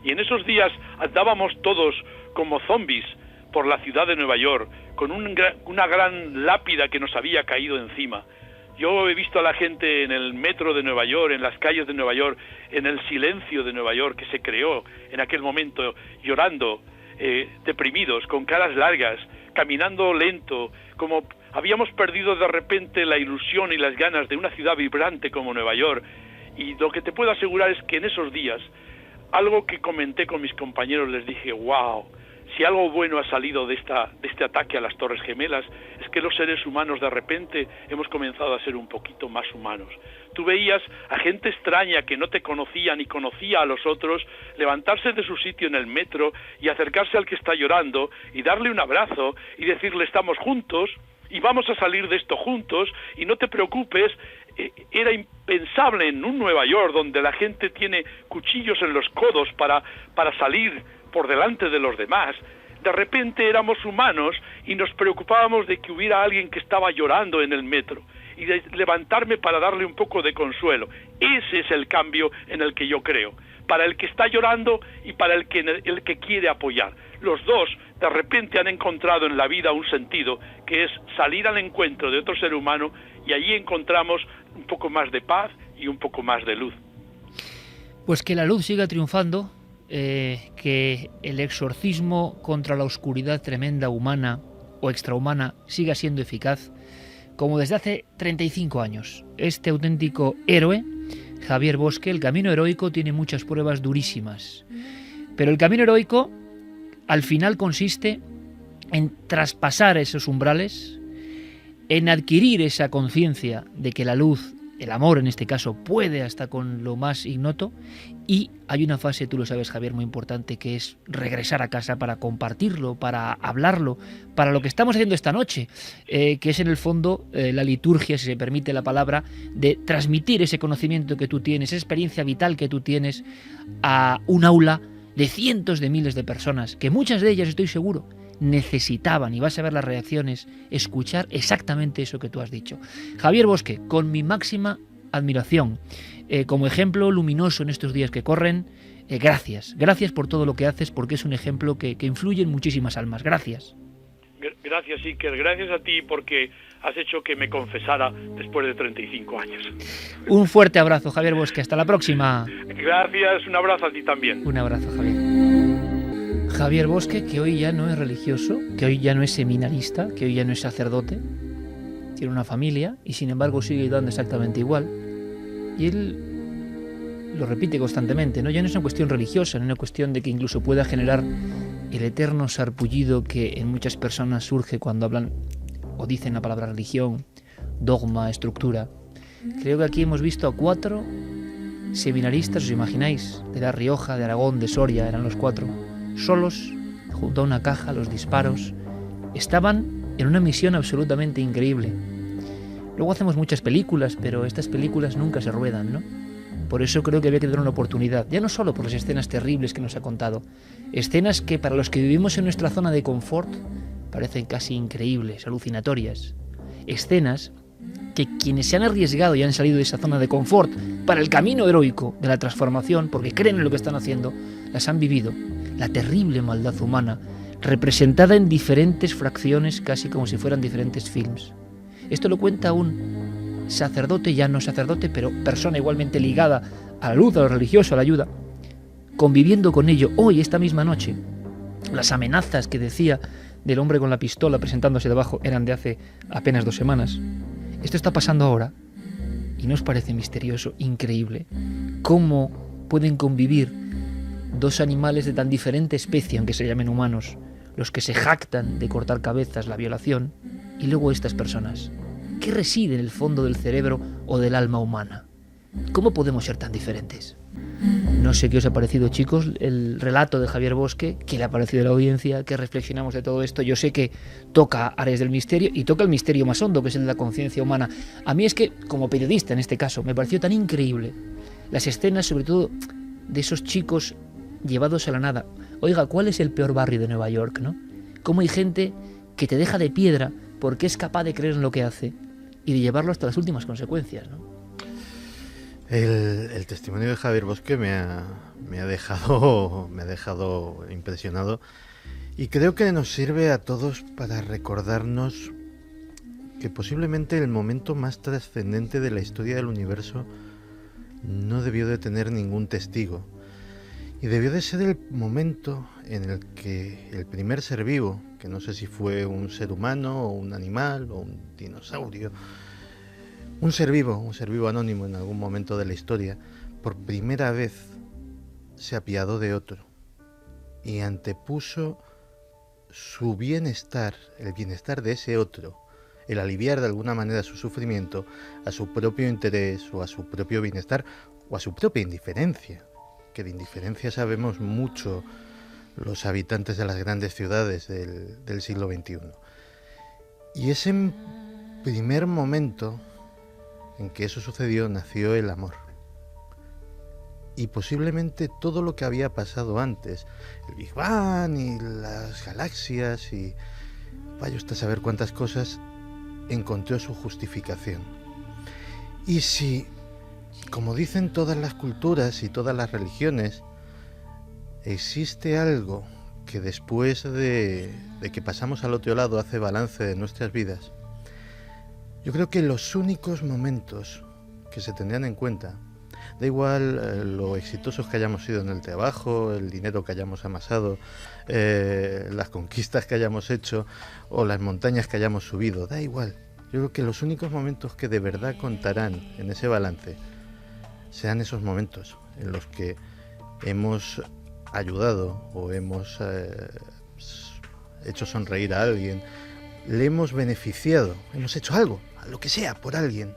y en esos días andábamos todos como zombies por la ciudad de Nueva York, con una gran lápida que nos había caído encima. Yo he visto a la gente en el metro de Nueva York, en las calles de Nueva York, en el silencio de Nueva York que se creó en aquel momento, llorando, deprimidos, con caras largas, caminando lento, como habíamos perdido de repente la ilusión y las ganas de una ciudad vibrante como Nueva York. Y lo que te puedo asegurar es que en esos días, algo que comenté con mis compañeros, les dije: wow, si algo bueno ha salido de este ataque a las Torres Gemelas, es que los seres humanos de repente hemos comenzado a ser un poquito más humanos. Tú veías a gente extraña que no te conocía ni conocía a los otros levantarse de su sitio en el metro y acercarse al que está llorando y darle un abrazo y decirle estamos juntos y vamos a salir de esto juntos y no te preocupes. Era impensable en un Nueva York donde la gente tiene cuchillos en los codos para salir por delante de los demás. De repente éramos humanos y nos preocupábamos de que hubiera alguien que estaba llorando en el metro y de levantarme para darle un poco de consuelo. Ese es el cambio en el que yo creo, para el que está llorando y para el que quiere apoyar. Los dos de repente han encontrado en la vida un sentido, que es salir al encuentro de otro ser humano, y allí encontramos un poco más de paz y un poco más de luz. Pues que la luz siga triunfando, que el exorcismo contra la oscuridad tremenda humana o extrahumana siga siendo eficaz, como desde hace 35 años. Este auténtico héroe, Javier Bosque, el camino heroico tiene muchas pruebas durísimas, pero el camino heroico al final consiste en traspasar esos umbrales, en adquirir esa conciencia de que la luz, el amor en este caso, puede hasta con lo más ignoto, y hay una fase, tú lo sabes, Javier, muy importante, que es regresar a casa para compartirlo, para hablarlo, para lo que estamos haciendo esta noche, que es en el fondo la liturgia, si se permite la palabra, de transmitir ese conocimiento que tú tienes, esa experiencia vital que tú tienes a un aula de cientos de miles de personas, que muchas de ellas, estoy seguro, necesitaban, y vas a ver las reacciones, escuchar exactamente eso que tú has dicho. Javier Bosque, con mi máxima admiración, como ejemplo luminoso en estos días que corren, gracias por todo lo que haces, porque es un ejemplo que influye en muchísimas almas. Gracias. Gracias, Iker, gracias a ti porque has hecho que me confesara después de 35 años. Un fuerte abrazo, Javier Bosque, hasta la próxima. Gracias, un abrazo a ti también. Un abrazo, Javier. Javier Bosque, que hoy ya no es religioso, que hoy ya no es seminarista, que hoy ya no es sacerdote, tiene una familia y sin embargo sigue ayudando exactamente igual. Y él lo repite constantemente, ¿no? Ya no es una cuestión religiosa, no es una cuestión de que incluso pueda generar el eterno sarpullido que en muchas personas surge cuando hablan o dicen la palabra religión, dogma, estructura. Creo que aquí hemos visto a 4 seminaristas, ¿os imagináis? De La Rioja, de Aragón, de Soria, eran los 4. Solos, junto a una caja, los disparos. Estaban en una misión absolutamente increíble. Luego hacemos muchas películas, pero estas películas nunca se ruedan, ¿no? Por eso creo que había que dar una oportunidad, ya no solo por las escenas terribles que nos ha contado, escenas que para los que vivimos en nuestra zona de confort parecen casi increíbles, alucinatorias. Escenas que quienes se han arriesgado y han salido de esa zona de confort para el camino heroico de la transformación, porque creen en lo que están haciendo, las han vivido. La terrible maldad humana, representada en diferentes fracciones, casi como si fueran diferentes films. Esto lo cuenta un sacerdote, ya no sacerdote, pero persona igualmente ligada a la luz, a lo religioso, a la ayuda, conviviendo con ello hoy, esta misma noche. Las amenazas que decía del hombre con la pistola presentándose debajo eran de hace apenas 2 semanas. Esto está pasando ahora y ¿no os parece misterioso, increíble? ¿Cómo pueden convivir 2 animales de tan diferente especie, aunque se llamen humanos, los que se jactan de cortar cabezas, la violación, y luego estas personas? ¿Qué reside en el fondo del cerebro o del alma humana? ¿Cómo podemos ser tan diferentes? No sé qué os ha parecido, chicos, el relato de Javier Bosque, qué le ha parecido a la audiencia, qué reflexionamos de todo esto. Yo sé que toca áreas del misterio y toca el misterio más hondo, que es el de la conciencia humana. A mí es que, como periodista en este caso, me pareció tan increíble las escenas, sobre todo, de esos chicos llevados a la nada. Oiga, ¿cuál es el peor barrio de Nueva York, no? Cómo hay gente que te deja de piedra porque es capaz de creer en lo que hace y de llevarlo hasta las últimas consecuencias, ¿no? El testimonio de Javier Bosque me ha dejado impresionado, y creo que nos sirve a todos para recordarnos que posiblemente el momento más trascendente de la historia del universo no debió de tener ningún testigo, y debió de ser el momento en el que el primer ser vivo, que no sé si fue un ser humano o un animal o un dinosaurio, un ser vivo anónimo en algún momento de la historia, por primera vez se apiadó de otro y antepuso su bienestar, el bienestar de ese otro, el aliviar de alguna manera su sufrimiento a su propio interés o a su propio bienestar o a su propia indiferencia, que de indiferencia sabemos mucho los habitantes de las grandes ciudades del siglo XXI. Y ese primer momento en que eso sucedió nació el amor. Y posiblemente todo lo que había pasado antes, el Big Bang y las galaxias y vaya usted a saber cuántas cosas, encontró su justificación. Y si, como dicen todas las culturas y todas las religiones, existe algo que después de que pasamos al otro lado hace balance de nuestras vidas, yo creo que los únicos momentos que se tendrían en cuenta, da igual lo exitosos que hayamos sido en el trabajo, el dinero que hayamos amasado, las conquistas que hayamos hecho o las montañas que hayamos subido, da igual. Yo creo que los únicos momentos que de verdad contarán en ese balance sean esos momentos en los que hemos ayudado o hemos hecho sonreír a alguien, le hemos beneficiado, hemos hecho algo, lo que sea, por alguien,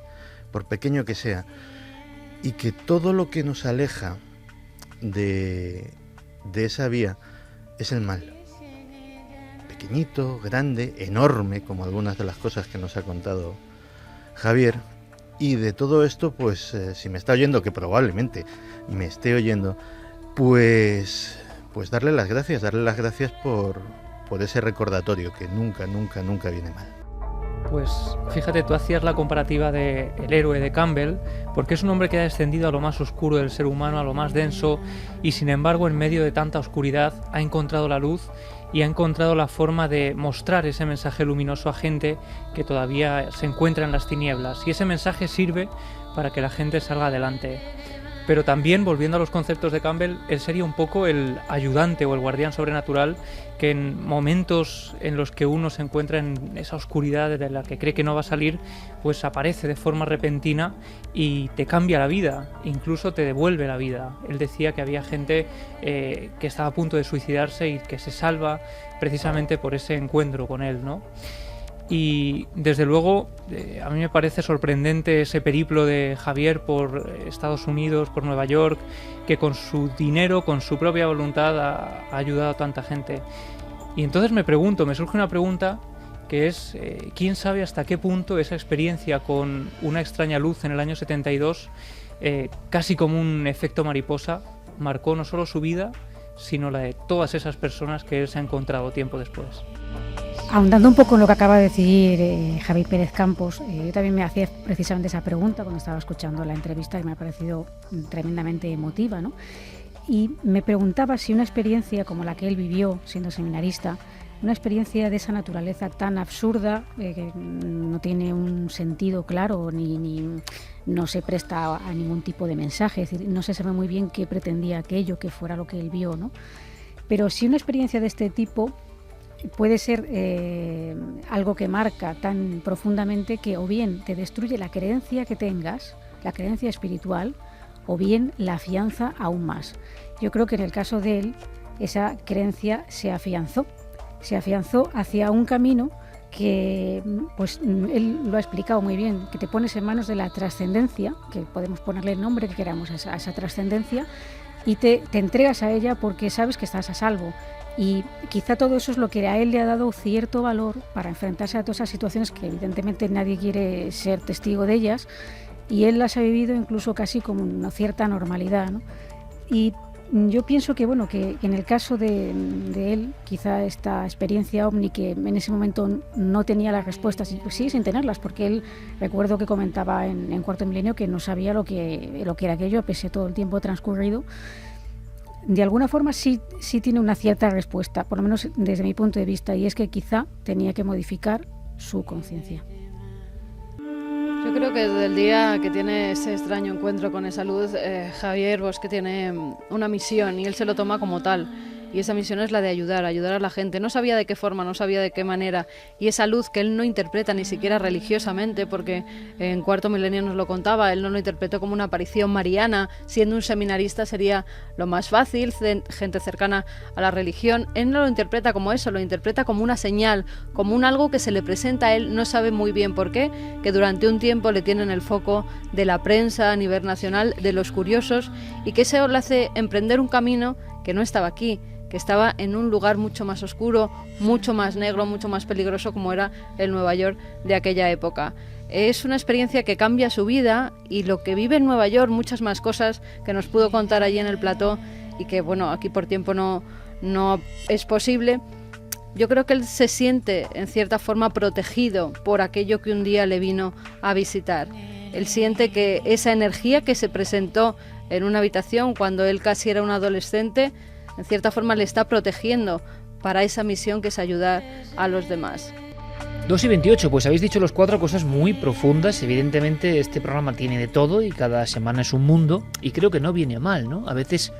por pequeño que sea, y que todo lo que nos aleja de esa vía es el mal. Pequeñito, grande, enorme, como algunas de las cosas que nos ha contado Javier. Y de todo esto, pues si me está oyendo, que probablemente me esté oyendo, pues darle las gracias por ese recordatorio que nunca viene mal. Pues fíjate, tú hacías la comparativa de el héroe de Campbell, porque es un hombre que ha descendido a lo más oscuro del ser humano, a lo más denso, y sin embargo en medio de tanta oscuridad ha encontrado la luz y ha encontrado la forma de mostrar ese mensaje luminoso a gente que todavía se encuentra en las tinieblas, y ese mensaje sirve para que la gente salga adelante. Pero también, volviendo a los conceptos de Campbell, él sería un poco el ayudante o el guardián sobrenatural que en momentos en los que uno se encuentra en esa oscuridad de la que cree que no va a salir, pues aparece de forma repentina y te cambia la vida, incluso te devuelve la vida. Él decía que había gente que estaba a punto de suicidarse y que se salva precisamente por ese encuentro con él, ¿no? Y desde luego a mí me parece sorprendente ese periplo de Javier por Estados Unidos, por Nueva York, que con su dinero, con su propia voluntad ha ayudado a tanta gente. Y entonces me surge una pregunta que es ¿quién sabe hasta qué punto esa experiencia con una extraña luz en el año 72, casi como un efecto mariposa, marcó no solo su vida, sino la de todas esas personas que él se ha encontrado tiempo después? Ahondando un poco en lo que acaba de decir Javi Pérez Campos, yo también me hacía precisamente esa pregunta cuando estaba escuchando la entrevista, que me ha parecido tremendamente emotiva, ¿no? Y me preguntaba si una experiencia como la que él vivió siendo seminarista, una experiencia de esa naturaleza tan absurda, que no tiene un sentido claro ni no se presta a ningún tipo de mensaje, es decir, no se sabe muy bien qué pretendía aquello, que fuera lo que él vio, ¿no? Pero si una experiencia de este tipo puede ser algo que marca tan profundamente que o bien te destruye la creencia que tengas, la creencia espiritual, o bien la afianza aún más. Yo creo que en el caso de él, esa creencia se afianzó hacia un camino que, pues él lo ha explicado muy bien, que te pones en manos de la trascendencia, que podemos ponerle el nombre que queramos a esa trascendencia, y te entregas a ella porque sabes que estás a salvo. Y quizá todo eso es lo que a él le ha dado cierto valor para enfrentarse a todas esas situaciones que evidentemente nadie quiere ser testigo de ellas, y él las ha vivido incluso casi como una cierta normalidad, ¿no? Y yo pienso que bueno, que en el caso de él, quizá esta experiencia ovni, que en ese momento no tenía las respuestas, y sigue sin tenerlas, porque él, recuerdo que comentaba en Cuarto Milenio que no sabía lo que era aquello, pese a todo el tiempo transcurrido. De alguna forma sí tiene una cierta respuesta, por lo menos desde mi punto de vista, y es que quizá tenía que modificar su conciencia. Yo creo que desde el día que tiene ese extraño encuentro con esa luz, Javier Bosque tiene una misión y él se lo toma como tal. y esa misión es la de ayudar a la gente. No sabía de qué forma, no sabía de qué manera, y esa luz que él no interpreta ni siquiera religiosamente, porque en Cuarto Milenio nos lo contaba, él no lo interpretó como una aparición mariana. Siendo un seminarista sería lo más fácil, gente cercana a la religión. Él no lo interpreta como eso, lo interpreta como una señal, como un algo que se le presenta a él, no sabe muy bien por qué, que durante un tiempo le tienen el foco de la prensa a nivel nacional, de los curiosos, y que eso le hace emprender un camino que no estaba aquí, que estaba en un lugar mucho más oscuro, mucho más negro, mucho más peligroso, como era el Nueva York de aquella época. Es una experiencia que cambia su vida, y lo que vive en Nueva York, muchas más cosas que nos pudo contar allí en el plató, y que bueno, aquí por tiempo no es posible. Yo creo que él se siente en cierta forma protegido por aquello que un día le vino a visitar. Él siente que esa energía que se presentó en una habitación cuando él casi era un adolescente, en cierta forma le está protegiendo para esa misión que es ayudar a los demás. 2:28, pues habéis dicho los 4 cosas muy profundas. Evidentemente este programa tiene de todo y cada semana es un mundo, y creo que no viene mal, ¿no? A veces,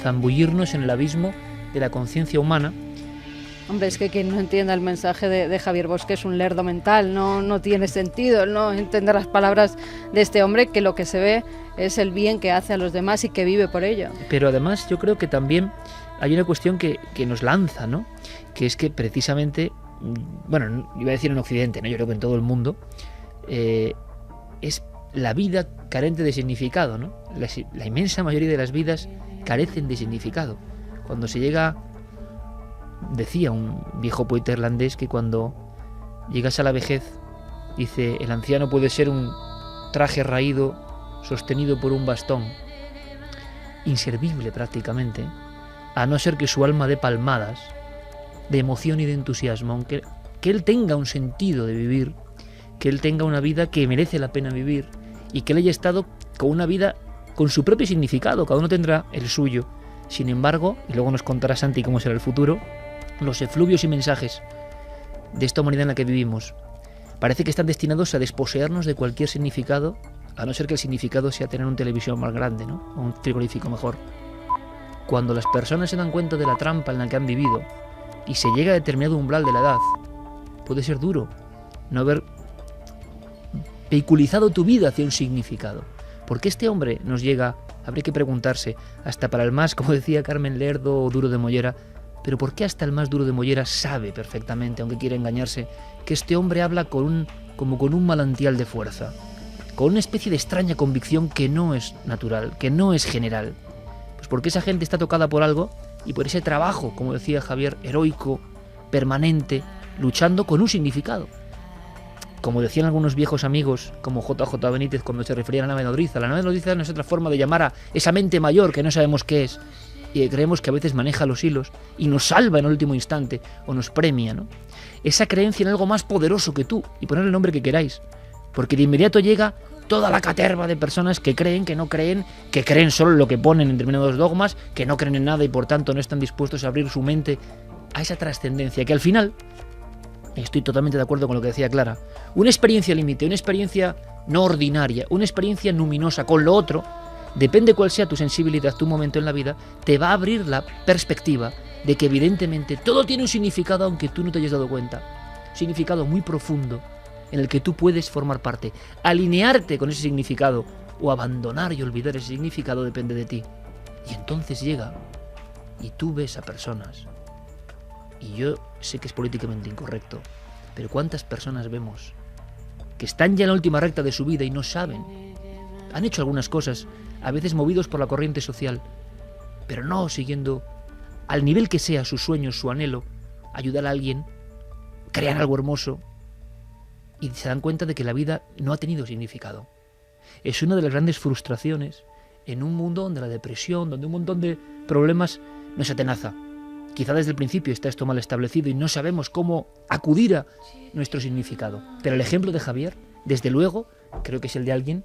zambullirnos en el abismo de la conciencia humana. Hombre, es que quien no entienda el mensaje de Javier Bosque es un lerdo mental, no tiene sentido el no entender las palabras de este hombre, que lo que se ve es el bien que hace a los demás y que vive por ello. Pero además yo creo que también hay una cuestión que nos lanza, ¿no? Que es que precisamente, bueno, iba a decir en Occidente, ¿no? Yo creo que en todo el mundo, es la vida carente de significado, ¿no? La inmensa mayoría de las vidas carecen de significado. Cuando se llega... Decía un viejo poeta irlandés que cuando llegas a la vejez, dice, el anciano puede ser un traje raído sostenido por un bastón, inservible prácticamente, a no ser que su alma dé palmadas de emoción y de entusiasmo, aunque que él tenga un sentido de vivir, que él tenga una vida que merece la pena vivir, y que él haya estado con una vida con su propio significado. Cada uno tendrá el suyo. Sin embargo, y luego nos contará Santi cómo será el futuro, los efluvios y mensajes de esta humanidad en la que vivimos parece que están destinados a desposeernos de cualquier significado, a no ser que el significado sea tener un televisión más grande, ¿no? O un frigorífico mejor. Cuando las personas se dan cuenta de la trampa en la que han vivido y se llega a determinado umbral de la edad, puede ser duro no haber vehiculizado tu vida hacia un significado. ¿Por qué este hombre nos llega? Habría que preguntarse, hasta para el más, como decía Carmen Lerdo, o duro de mollera. Pero ¿por qué hasta el más duro de mollera sabe perfectamente, aunque quiera engañarse, que este hombre habla como con un manantial de fuerza, con una especie de extraña convicción que no es natural, que no es general? Pues porque esa gente está tocada por algo, y por ese trabajo, como decía Javier, heroico, permanente, luchando con un significado. Como decían algunos viejos amigos, como JJ Benítez, cuando se refería a la nave nodriza. La nave nodriza no es otra forma de llamar a esa mente mayor que no sabemos qué es, y creemos que a veces maneja los hilos y nos salva en el último instante, o nos premia, ¿no? Esa creencia en algo más poderoso que tú, y ponerle el nombre que queráis, porque de inmediato llega toda la caterva de personas que creen, que no creen, que creen solo lo que ponen en determinados dogmas, que no creen en nada y por tanto no están dispuestos a abrir su mente a esa trascendencia, que al final, estoy totalmente de acuerdo con lo que decía Clara, una experiencia límite, una experiencia no ordinaria, una experiencia luminosa con lo otro, depende cuál sea tu sensibilidad, tu momento en la vida, te va a abrir la perspectiva de que evidentemente todo tiene un significado aunque tú no te hayas dado cuenta. Un significado muy profundo en el que tú puedes formar parte. Alinearte con ese significado o abandonar y olvidar ese significado depende de ti. Y entonces llega y tú ves a personas. Y yo sé que es políticamente incorrecto, pero ¿cuántas personas vemos que están ya en la última recta de su vida y no saben? Han hecho algunas cosas, a veces movidos por la corriente social, pero no siguiendo, al nivel que sea, sus sueños, su anhelo, ayudar a alguien, crear algo hermoso, y se dan cuenta de que la vida no ha tenido significado. Es una de las grandes frustraciones en un mundo donde la depresión, donde un montón de problemas nos atenaza. Quizá desde el principio está esto mal establecido y no sabemos cómo acudir a nuestro significado. Pero el ejemplo de Javier, desde luego, creo que es el de alguien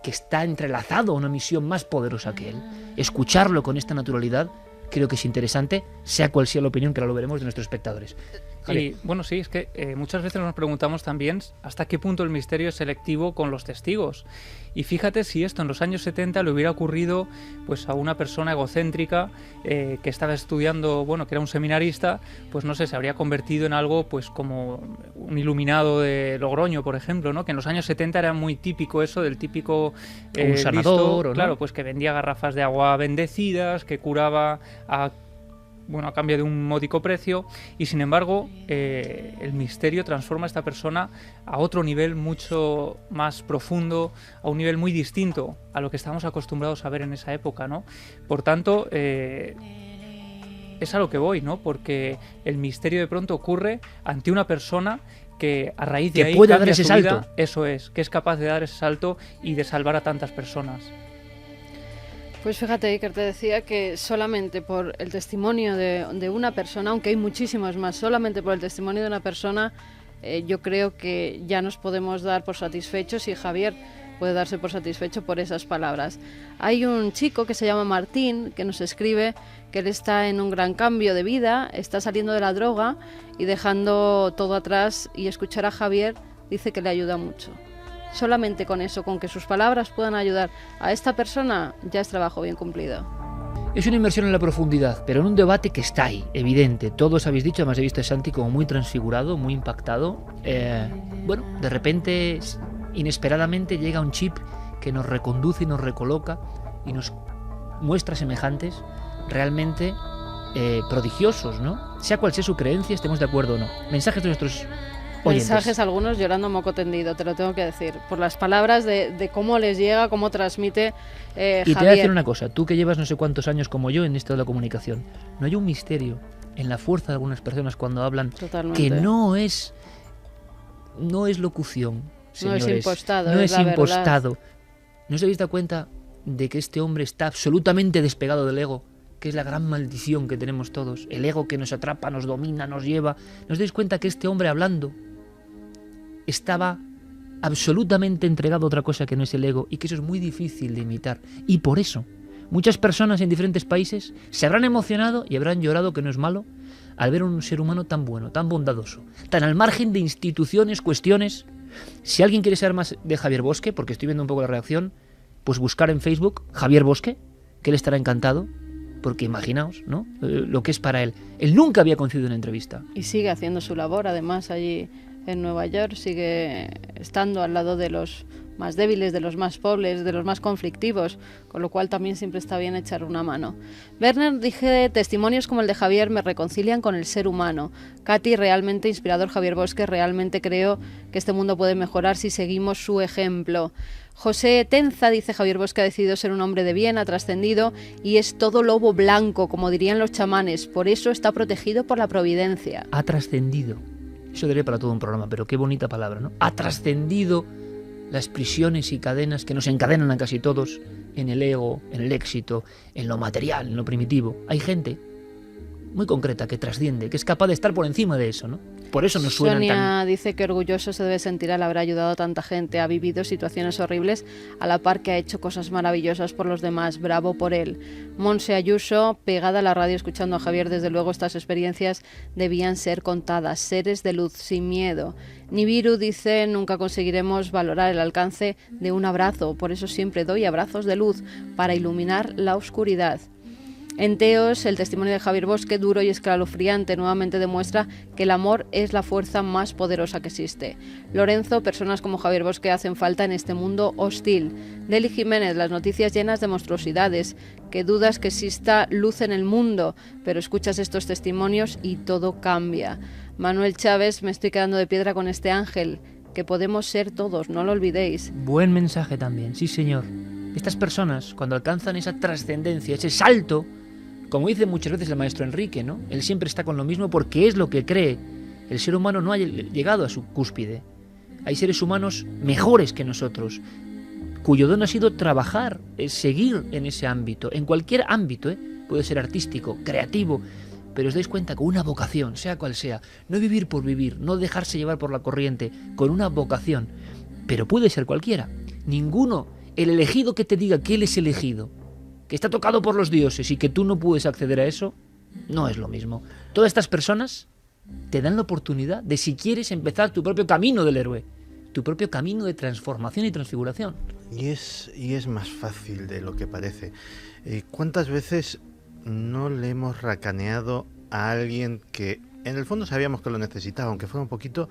que está entrelazado a una misión más poderosa que él. Escucharlo con esta naturalidad creo que es interesante, sea cual sea la opinión, que ahora lo veremos, de nuestros espectadores. Y bueno, sí, es que muchas veces nos preguntamos también hasta qué punto el misterio es selectivo con los testigos. Y fíjate si esto en los años 70 le hubiera ocurrido pues a una persona egocéntrica que estaba estudiando, bueno, que era un seminarista, pues no sé, se habría convertido en algo pues como un iluminado de Logroño, por ejemplo, ¿no? Que en los años 70 era muy típico eso del típico un sanador, ¿no? Claro, pues que vendía garrafas de agua bendecidas, que curaba a cambio de un módico precio, y sin embargo el misterio transforma a esta persona a otro nivel mucho más profundo, a un nivel muy distinto a lo que estábamos acostumbrados a ver en esa época, ¿no? Por tanto, es a lo que voy, ¿no? Porque el misterio de pronto ocurre ante una persona que a raíz de ahí puede dar cambia ese su salto. vida. Eso es, que es capaz de dar ese salto y de salvar a tantas personas. Pues fíjate, Iker, te decía que solamente por el testimonio de una persona, aunque hay muchísimos más, solamente por el testimonio de una persona, yo creo que ya nos podemos dar por satisfechos, y Javier puede darse por satisfecho por esas palabras. Hay un chico que se llama Martín que nos escribe que él está en un gran cambio de vida, está saliendo de la droga y dejando todo atrás, y escuchar a Javier dice que le ayuda mucho. Solamente con eso, con que sus palabras puedan ayudar a esta persona, ya es trabajo bien cumplido. Es una inmersión en la profundidad, pero en un debate que está ahí, evidente. Todos habéis dicho, además he visto a Santi como muy transfigurado, muy impactado. Bueno, de repente, inesperadamente, llega un chip que nos reconduce y nos recoloca y nos muestra semejantes realmente prodigiosos, ¿no? Sea cual sea su creencia, estemos de acuerdo o no. Mensajes de nuestros oyentes. Mensajes, algunos llorando a moco tendido, te lo tengo que decir, por las palabras de cómo les llega, cómo transmite Javier. Y te voy a decir una cosa, tú que llevas no sé cuántos años como yo en esto de la comunicación, no hay un misterio en la fuerza de algunas personas cuando hablan. Totalmente. Que no es locución, señores. No es impostado, No es es la impostado. verdad. ¿No os habéis dado cuenta de que este hombre está absolutamente despegado del ego? Que es la gran maldición que tenemos todos. El ego que nos atrapa, nos domina, nos lleva. ¿No os dais cuenta que este hombre hablando estaba absolutamente entregado a otra cosa que no es el ego, y que eso es muy difícil de imitar? Y por eso muchas personas en diferentes países se habrán emocionado y habrán llorado, que no es malo, al ver a un ser humano tan bueno, tan bondadoso, tan al margen de instituciones, cuestiones. Si alguien quiere saber más de Javier Bosque, porque estoy viendo un poco la reacción, pues buscar en Facebook Javier Bosque, que él estará encantado, porque imaginaos, ¿no? Lo que es para él. Él nunca había concedido una entrevista. Y sigue haciendo su labor, además, allí en Nueva York, sigue estando al lado de los más débiles, de los más pobres, de los más conflictivos, con lo cual también siempre está bien echar una mano. Werner dije, testimonios como el de Javier me reconcilian con el ser humano. Katy, realmente inspirador Javier Bosque, realmente creo que este mundo puede mejorar si seguimos su ejemplo. José Tenza dice, Javier Bosque ha decidido ser un hombre de bien, ha trascendido y es todo lobo blanco, como dirían los chamanes, por eso está protegido por la providencia. Ha trascendido. Eso daría para todo un programa, pero qué bonita palabra, ¿no? Ha trascendido las prisiones y cadenas que nos encadenan a casi todos en el ego, en el éxito, en lo material, en lo primitivo. Hay gente muy concreta que trasciende, que es capaz de estar por encima de eso, ¿no? Por eso nos suenan Sonia tan... dice que orgulloso se debe sentir al haber ayudado a tanta gente, ha vivido situaciones horribles a la par que ha hecho cosas maravillosas por los demás, bravo por él. Monse Ayuso, pegada a la radio escuchando a Javier, desde luego estas experiencias debían ser contadas, seres de luz, sin miedo. Nibiru dice, nunca conseguiremos valorar el alcance de un abrazo, por eso siempre doy abrazos de luz, para iluminar la oscuridad. En Teos, el testimonio de Javier Bosque, duro y escalofriante, nuevamente demuestra que el amor es la fuerza más poderosa que existe. Lorenzo, personas como Javier Bosque hacen falta en este mundo hostil. Deli Jiménez, las noticias llenas de monstruosidades, que dudas que exista luz en el mundo, pero escuchas estos testimonios y todo cambia. Manuel Chávez, me estoy quedando de piedra con este ángel, que podemos ser todos, no lo olvidéis. Buen mensaje también, sí señor. Estas personas, cuando alcanzan esa trascendencia, ese salto, como dice muchas veces el maestro Enrique, ¿no? Él siempre está con lo mismo porque es lo que cree. El ser humano no ha llegado a su cúspide. Hay seres humanos mejores que nosotros, cuyo don ha sido trabajar, seguir en ese ámbito, en cualquier ámbito, puede ser artístico, creativo, pero os dais cuenta con una vocación, sea cual sea, no vivir por vivir, no dejarse llevar por la corriente, con una vocación, pero puede ser cualquiera. Ninguno, el elegido que te diga que él es elegido, que está tocado por los dioses y que tú no puedes acceder a eso, no es lo mismo. Todas estas personas te dan la oportunidad de, si quieres, empezar tu propio camino del héroe, tu propio camino de transformación y transfiguración. Y es más fácil de lo que parece. ¿Cuántas veces no le hemos racaneado a alguien que en el fondo sabíamos que lo necesitaba, aunque fuera un poquito,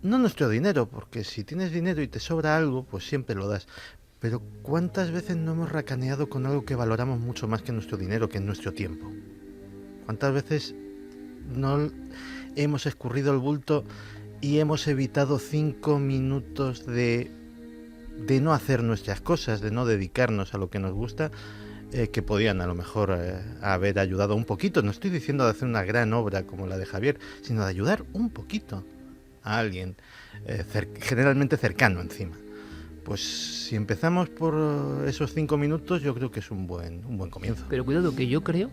no nuestro dinero, porque si tienes dinero y te sobra algo, pues siempre lo das? Pero ¿cuántas veces no hemos racaneado con algo que valoramos mucho más que nuestro dinero, que es nuestro tiempo? ¿Cuántas veces no hemos escurrido el bulto y hemos evitado 5 minutos de no hacer nuestras cosas, de no dedicarnos a lo que nos gusta, que podían a lo mejor haber ayudado un poquito? No estoy diciendo de hacer una gran obra como la de Javier, sino de ayudar un poquito a alguien, generalmente cercano encima. Pues si empezamos por esos 5 minutos, yo creo que es un buen comienzo. Pero cuidado, que yo creo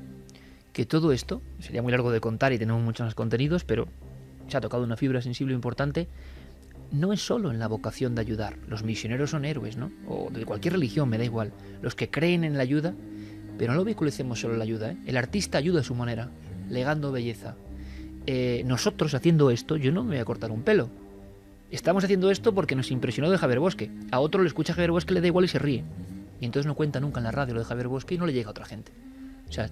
que todo esto, sería muy largo de contar y tenemos muchos más contenidos, pero se ha tocado una fibra sensible importante, no es solo en la vocación de ayudar. Los misioneros son héroes, ¿no? O de cualquier religión, me da igual. Los que creen en la ayuda, pero no lo vehiculicemos solo en la ayuda, ¿eh? El artista ayuda a su manera, legando belleza. Nosotros haciendo esto, yo no me voy a cortar un pelo. Estamos haciendo esto porque nos impresionó de Javier Bosque. A otro le escucha a Javier Bosque, le da igual y se ríe. Y entonces no cuenta nunca en la radio lo de Javier Bosque y no le llega a otra gente. O sea,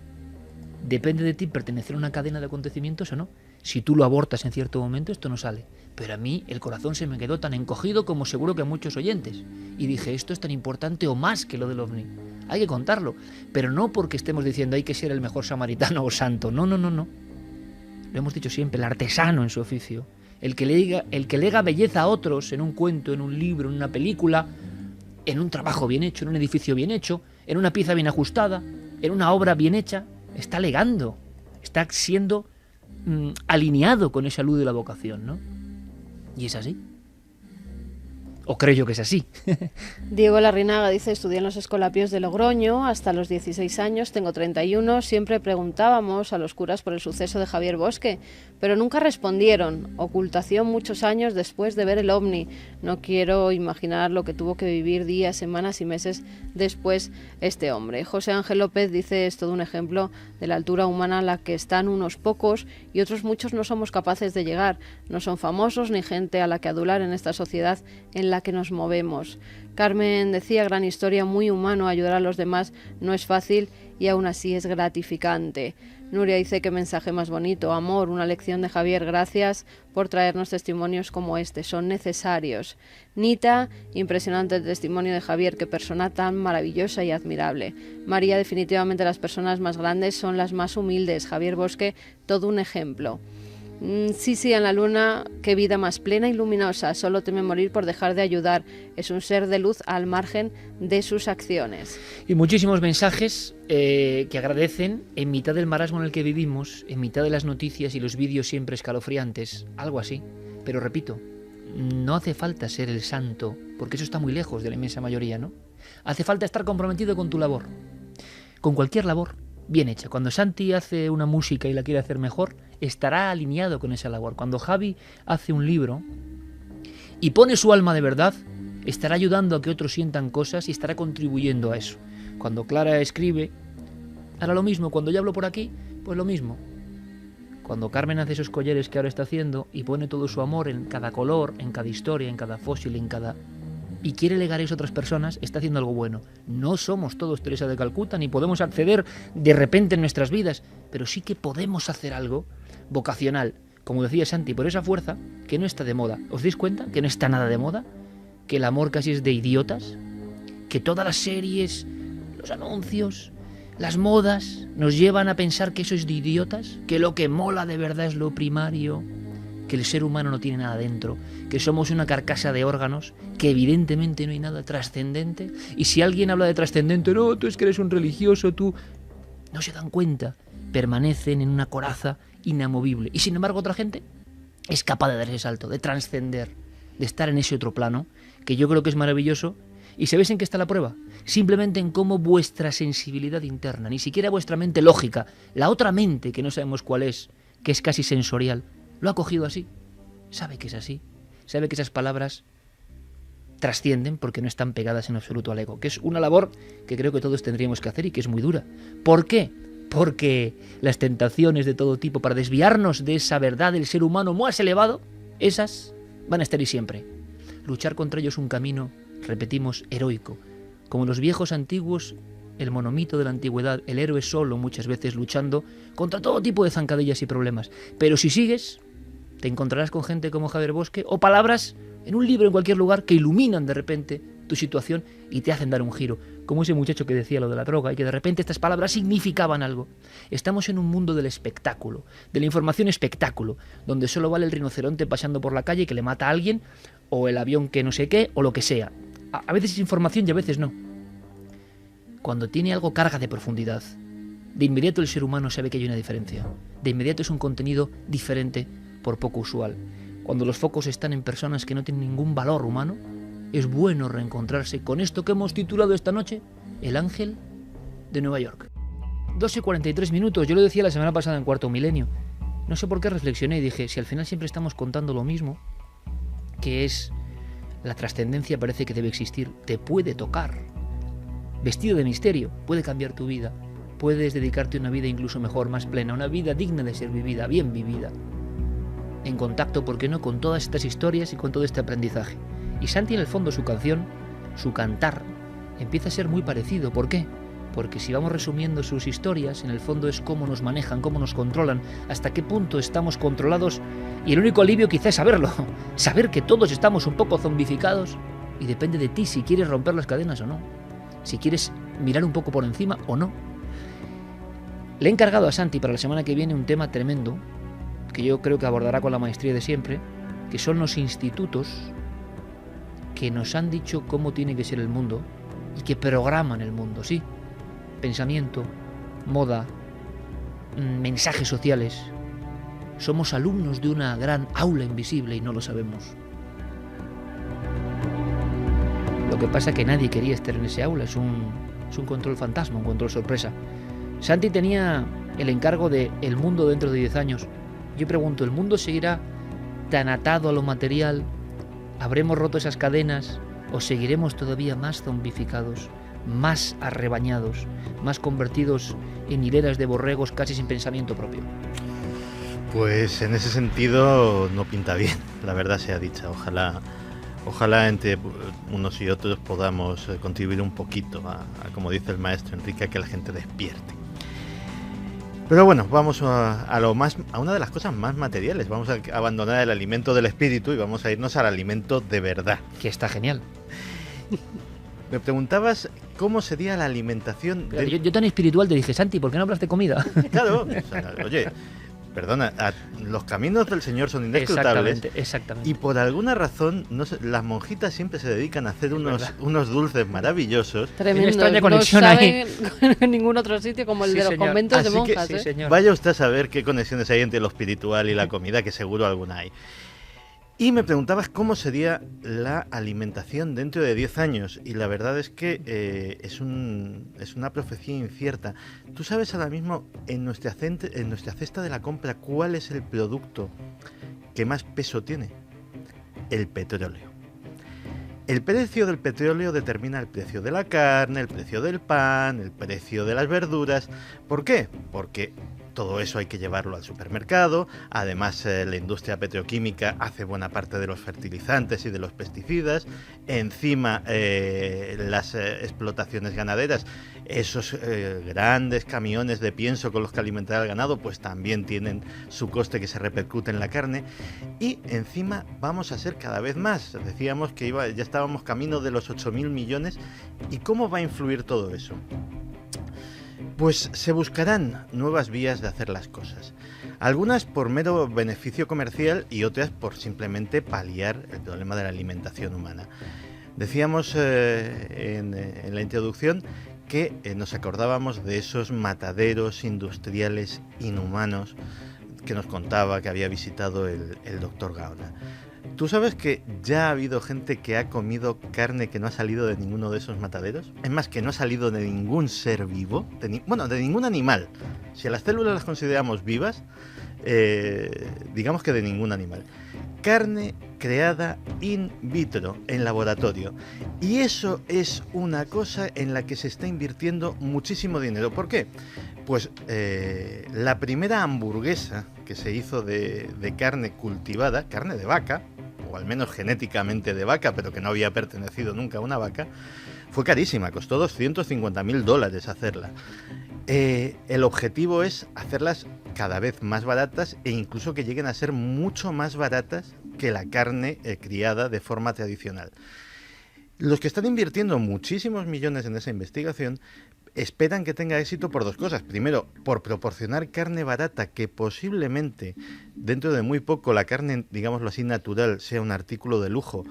depende de ti pertenecer a una cadena de acontecimientos o no. Si tú lo abortas en cierto momento, esto no sale. Pero a mí el corazón se me quedó tan encogido como seguro que a muchos oyentes. Y dije, esto es tan importante o más que lo del OVNI. Hay que contarlo. Pero no porque estemos diciendo hay que ser el mejor samaritano o santo. No. Lo hemos dicho siempre, el artesano en su oficio. El que lega belleza a otros en un cuento, en un libro, en una película, en un trabajo bien hecho, en un edificio bien hecho, en una pieza bien ajustada, en una obra bien hecha, está legando, está siendo alineado con esa luz de la vocación, ¿no? Y es así. O creo yo que es así. Diego Larrinaga dice, estudié en los Escolapios de Logroño hasta los 16 años, tengo 31, siempre preguntábamos a los curas por el suceso de Javier Bosque, pero nunca respondieron. Ocultación muchos años después de ver el OVNI. No quiero imaginar lo que tuvo que vivir días, semanas y meses después este hombre. José Ángel López dice, es todo un ejemplo de la altura humana a la que están unos pocos y otros muchos no somos capaces de llegar. No son famosos ni gente a la que adular en esta sociedad en la que nos movemos. Carmen decía, gran historia, muy humano, ayudar a los demás no es fácil y aún así es gratificante. Nuria dice, qué mensaje más bonito, amor, una lección de Javier, gracias por traernos testimonios como este, son necesarios. Nita, impresionante el testimonio de Javier, qué persona tan maravillosa y admirable. María, definitivamente las personas más grandes son las más humildes. Javier Bosque, todo un ejemplo. Sí, en la luna, qué vida más plena y luminosa, solo teme morir por dejar de ayudar, es un ser de luz al margen de sus acciones. Y muchísimos mensajes que agradecen en mitad del marasmo en el que vivimos, en mitad de las noticias y los vídeos siempre escalofriantes, algo así. Pero repito, no hace falta ser el santo, porque eso está muy lejos de la inmensa mayoría, ¿no? Hace falta estar comprometido con tu labor, con cualquier labor bien hecha. Cuando Santi hace una música y la quiere hacer mejor, estará alineado con esa labor. Cuando Javi hace un libro y pone su alma de verdad, estará ayudando a que otros sientan cosas y estará contribuyendo a eso. Cuando Clara escribe, hará lo mismo. Cuando yo hablo por aquí, pues lo mismo. Cuando Carmen hace esos collares que ahora está haciendo y pone todo su amor en cada color, en cada historia, en cada fósil, en cada... y quiere legar eso a otras personas, está haciendo algo bueno. No somos todos Teresa de Calcuta, ni podemos acceder de repente en nuestras vidas, pero sí que podemos hacer algo vocacional, como decía Santi, por esa fuerza que no está de moda. ¿Os dais cuenta que no está nada de moda? Que el amor casi es de idiotas, que todas las series, los anuncios, las modas nos llevan a pensar que eso es de idiotas, que lo que mola de verdad es lo primario, que el ser humano no tiene nada dentro, que somos una carcasa de órganos, que evidentemente no hay nada trascendente. Y si alguien habla de trascendente, no, tú es que eres un religioso, tú... No se dan cuenta, permanecen en una coraza inamovible. Y sin embargo otra gente es capaz de dar ese salto, de trascender, de estar en ese otro plano, que yo creo que es maravilloso. ¿Y sabéis en qué está la prueba? Simplemente en cómo vuestra sensibilidad interna, ni siquiera vuestra mente lógica, la otra mente que no sabemos cuál es, que es casi sensorial, lo ha cogido así. Sabe que es así. Sabe que esas palabras trascienden porque no están pegadas en absoluto al ego. Que es una labor que creo que todos tendríamos que hacer y que es muy dura. ¿Por qué? porque las tentaciones de todo tipo para desviarnos de esa verdad del ser humano más elevado, esas van a estar ahí siempre. Luchar contra ellos es un camino, repetimos, heroico. Como los viejos antiguos, el monomito de la antigüedad, el héroe solo muchas veces luchando contra todo tipo de zancadillas y problemas. Pero si sigues, te encontrarás con gente como Javier Bosque o palabras en un libro en cualquier lugar que iluminan de repente tu situación y te hacen dar un giro. Como ese muchacho que decía lo de la droga y que de repente estas palabras significaban algo. Estamos en un mundo del espectáculo, de la información espectáculo, donde solo vale el rinoceronte paseando por la calle que le mata a alguien, o el avión que no sé qué, o lo que sea. A veces es información y a veces no. Cuando tiene algo carga de profundidad, de inmediato el ser humano sabe que hay una diferencia. De inmediato es un contenido diferente, por poco usual. Cuando los focos están en personas que no tienen ningún valor humano, es bueno reencontrarse con esto que hemos titulado esta noche, El Ángel de Nueva York. 2:43, yo lo decía la semana pasada en Cuarto Milenio. No sé por qué reflexioné y dije, si al final siempre estamos contando lo mismo, que es la trascendencia parece que debe existir, te puede tocar. Vestido de misterio, puede cambiar tu vida. Puedes dedicarte a una vida incluso mejor, más plena, una vida digna de ser vivida, bien vivida. En contacto, ¿por qué no?, con todas estas historias y con todo este aprendizaje. Y Santi, en el fondo, su canción, su cantar, empieza a ser muy parecido. ¿Por qué? Porque si vamos resumiendo sus historias, en el fondo es cómo nos manejan, cómo nos controlan, hasta qué punto estamos controlados, y el único alivio quizá es saberlo, saber que todos estamos un poco zombificados, y depende de ti si quieres romper las cadenas o no, si quieres mirar un poco por encima o no. Le he encargado a Santi para la semana que viene un tema tremendo, que yo creo que abordará con la maestría de siempre, que son los institutos que nos han dicho cómo tiene que ser el mundo y que programan el mundo, sí. Pensamiento, moda, mensajes sociales. Somos alumnos de una gran aula invisible y no lo sabemos. Lo que pasa es que nadie quería estar en ese aula, es un control fantasma, un control sorpresa. Santi tenía el encargo de el mundo dentro de 10 años. Yo pregunto, ¿el mundo seguirá tan atado a lo material? ¿Habremos roto esas cadenas o seguiremos todavía más zombificados, más arrebañados, más convertidos en hileras de borregos casi sin pensamiento propio? Pues en ese sentido no pinta bien, la verdad sea dicha. Ojalá entre unos y otros podamos contribuir un poquito a, como dice el maestro Enrique, a que la gente despierte. Pero bueno, vamos a una de las cosas más materiales. Vamos a abandonar el alimento del espíritu y vamos a irnos al alimento de verdad. Que está genial. Me preguntabas cómo sería la alimentación de... Yo tan espiritual te dije, Santi, ¿por qué no hablas de comida? Claro, o sea, oye, perdona, los caminos del Señor son inescrutables. Exactamente. Y por alguna razón, no sé, las monjitas siempre se dedican a hacer unos dulces maravillosos. Tremendo. Una extraña conexión no ahí. saben en ningún otro sitio como el Sí, de los señor. conventos Así de monjas. que, Sí, señor. Vaya usted a saber qué conexiones hay entre lo espiritual y la comida, que seguro alguna hay. Y me preguntabas cómo sería la alimentación dentro de 10 años. Y la verdad es que es una profecía incierta. ¿Tú sabes ahora mismo en nuestra cesta de la compra cuál es el producto que más peso tiene? El petróleo. El precio del petróleo determina el precio de la carne, el precio del pan, el precio de las verduras. ¿Por qué? Porque todo eso hay que llevarlo al supermercado. Además, la industria petroquímica hace buena parte de los fertilizantes y de los pesticidas. Encima, las explotaciones ganaderas, esos grandes camiones de pienso con los que alimentar al ganado, pues también tienen su coste que se repercute en la carne. Y encima vamos a ser cada vez más. Decíamos que ya estábamos camino de los 8.000 millones. ¿Y cómo va a influir todo eso? Pues se buscarán nuevas vías de hacer las cosas. Algunas por mero beneficio comercial y otras por simplemente paliar el problema de la alimentación humana. Decíamos en la introducción que nos acordábamos de esos mataderos industriales inhumanos que nos contaba que había visitado el doctor Gaona. ¿Tú sabes que ya ha habido gente que ha comido carne que no ha salido de ninguno de esos mataderos? Es más, que no ha salido de ningún ser vivo, de ningún animal. Si a las células las consideramos vivas, digamos que de ningún animal. Carne creada in vitro, en laboratorio. Y eso es una cosa en la que se está invirtiendo muchísimo dinero. ¿Por qué? Pues la primera hamburguesa que se hizo de carne cultivada, carne de vaca, o al menos genéticamente de vaca, pero que no había pertenecido nunca a una vaca, fue carísima, costó $250.000 hacerla. El objetivo es hacerlas cada vez más baratas e incluso que lleguen a ser mucho más baratas que la carne criada de forma tradicional. Los que están invirtiendo muchísimos millones en esa investigación esperan que tenga éxito por dos cosas. Primero, por proporcionar carne barata, que posiblemente dentro de muy poco la carne, digámoslo así, natural, sea un artículo de lujo,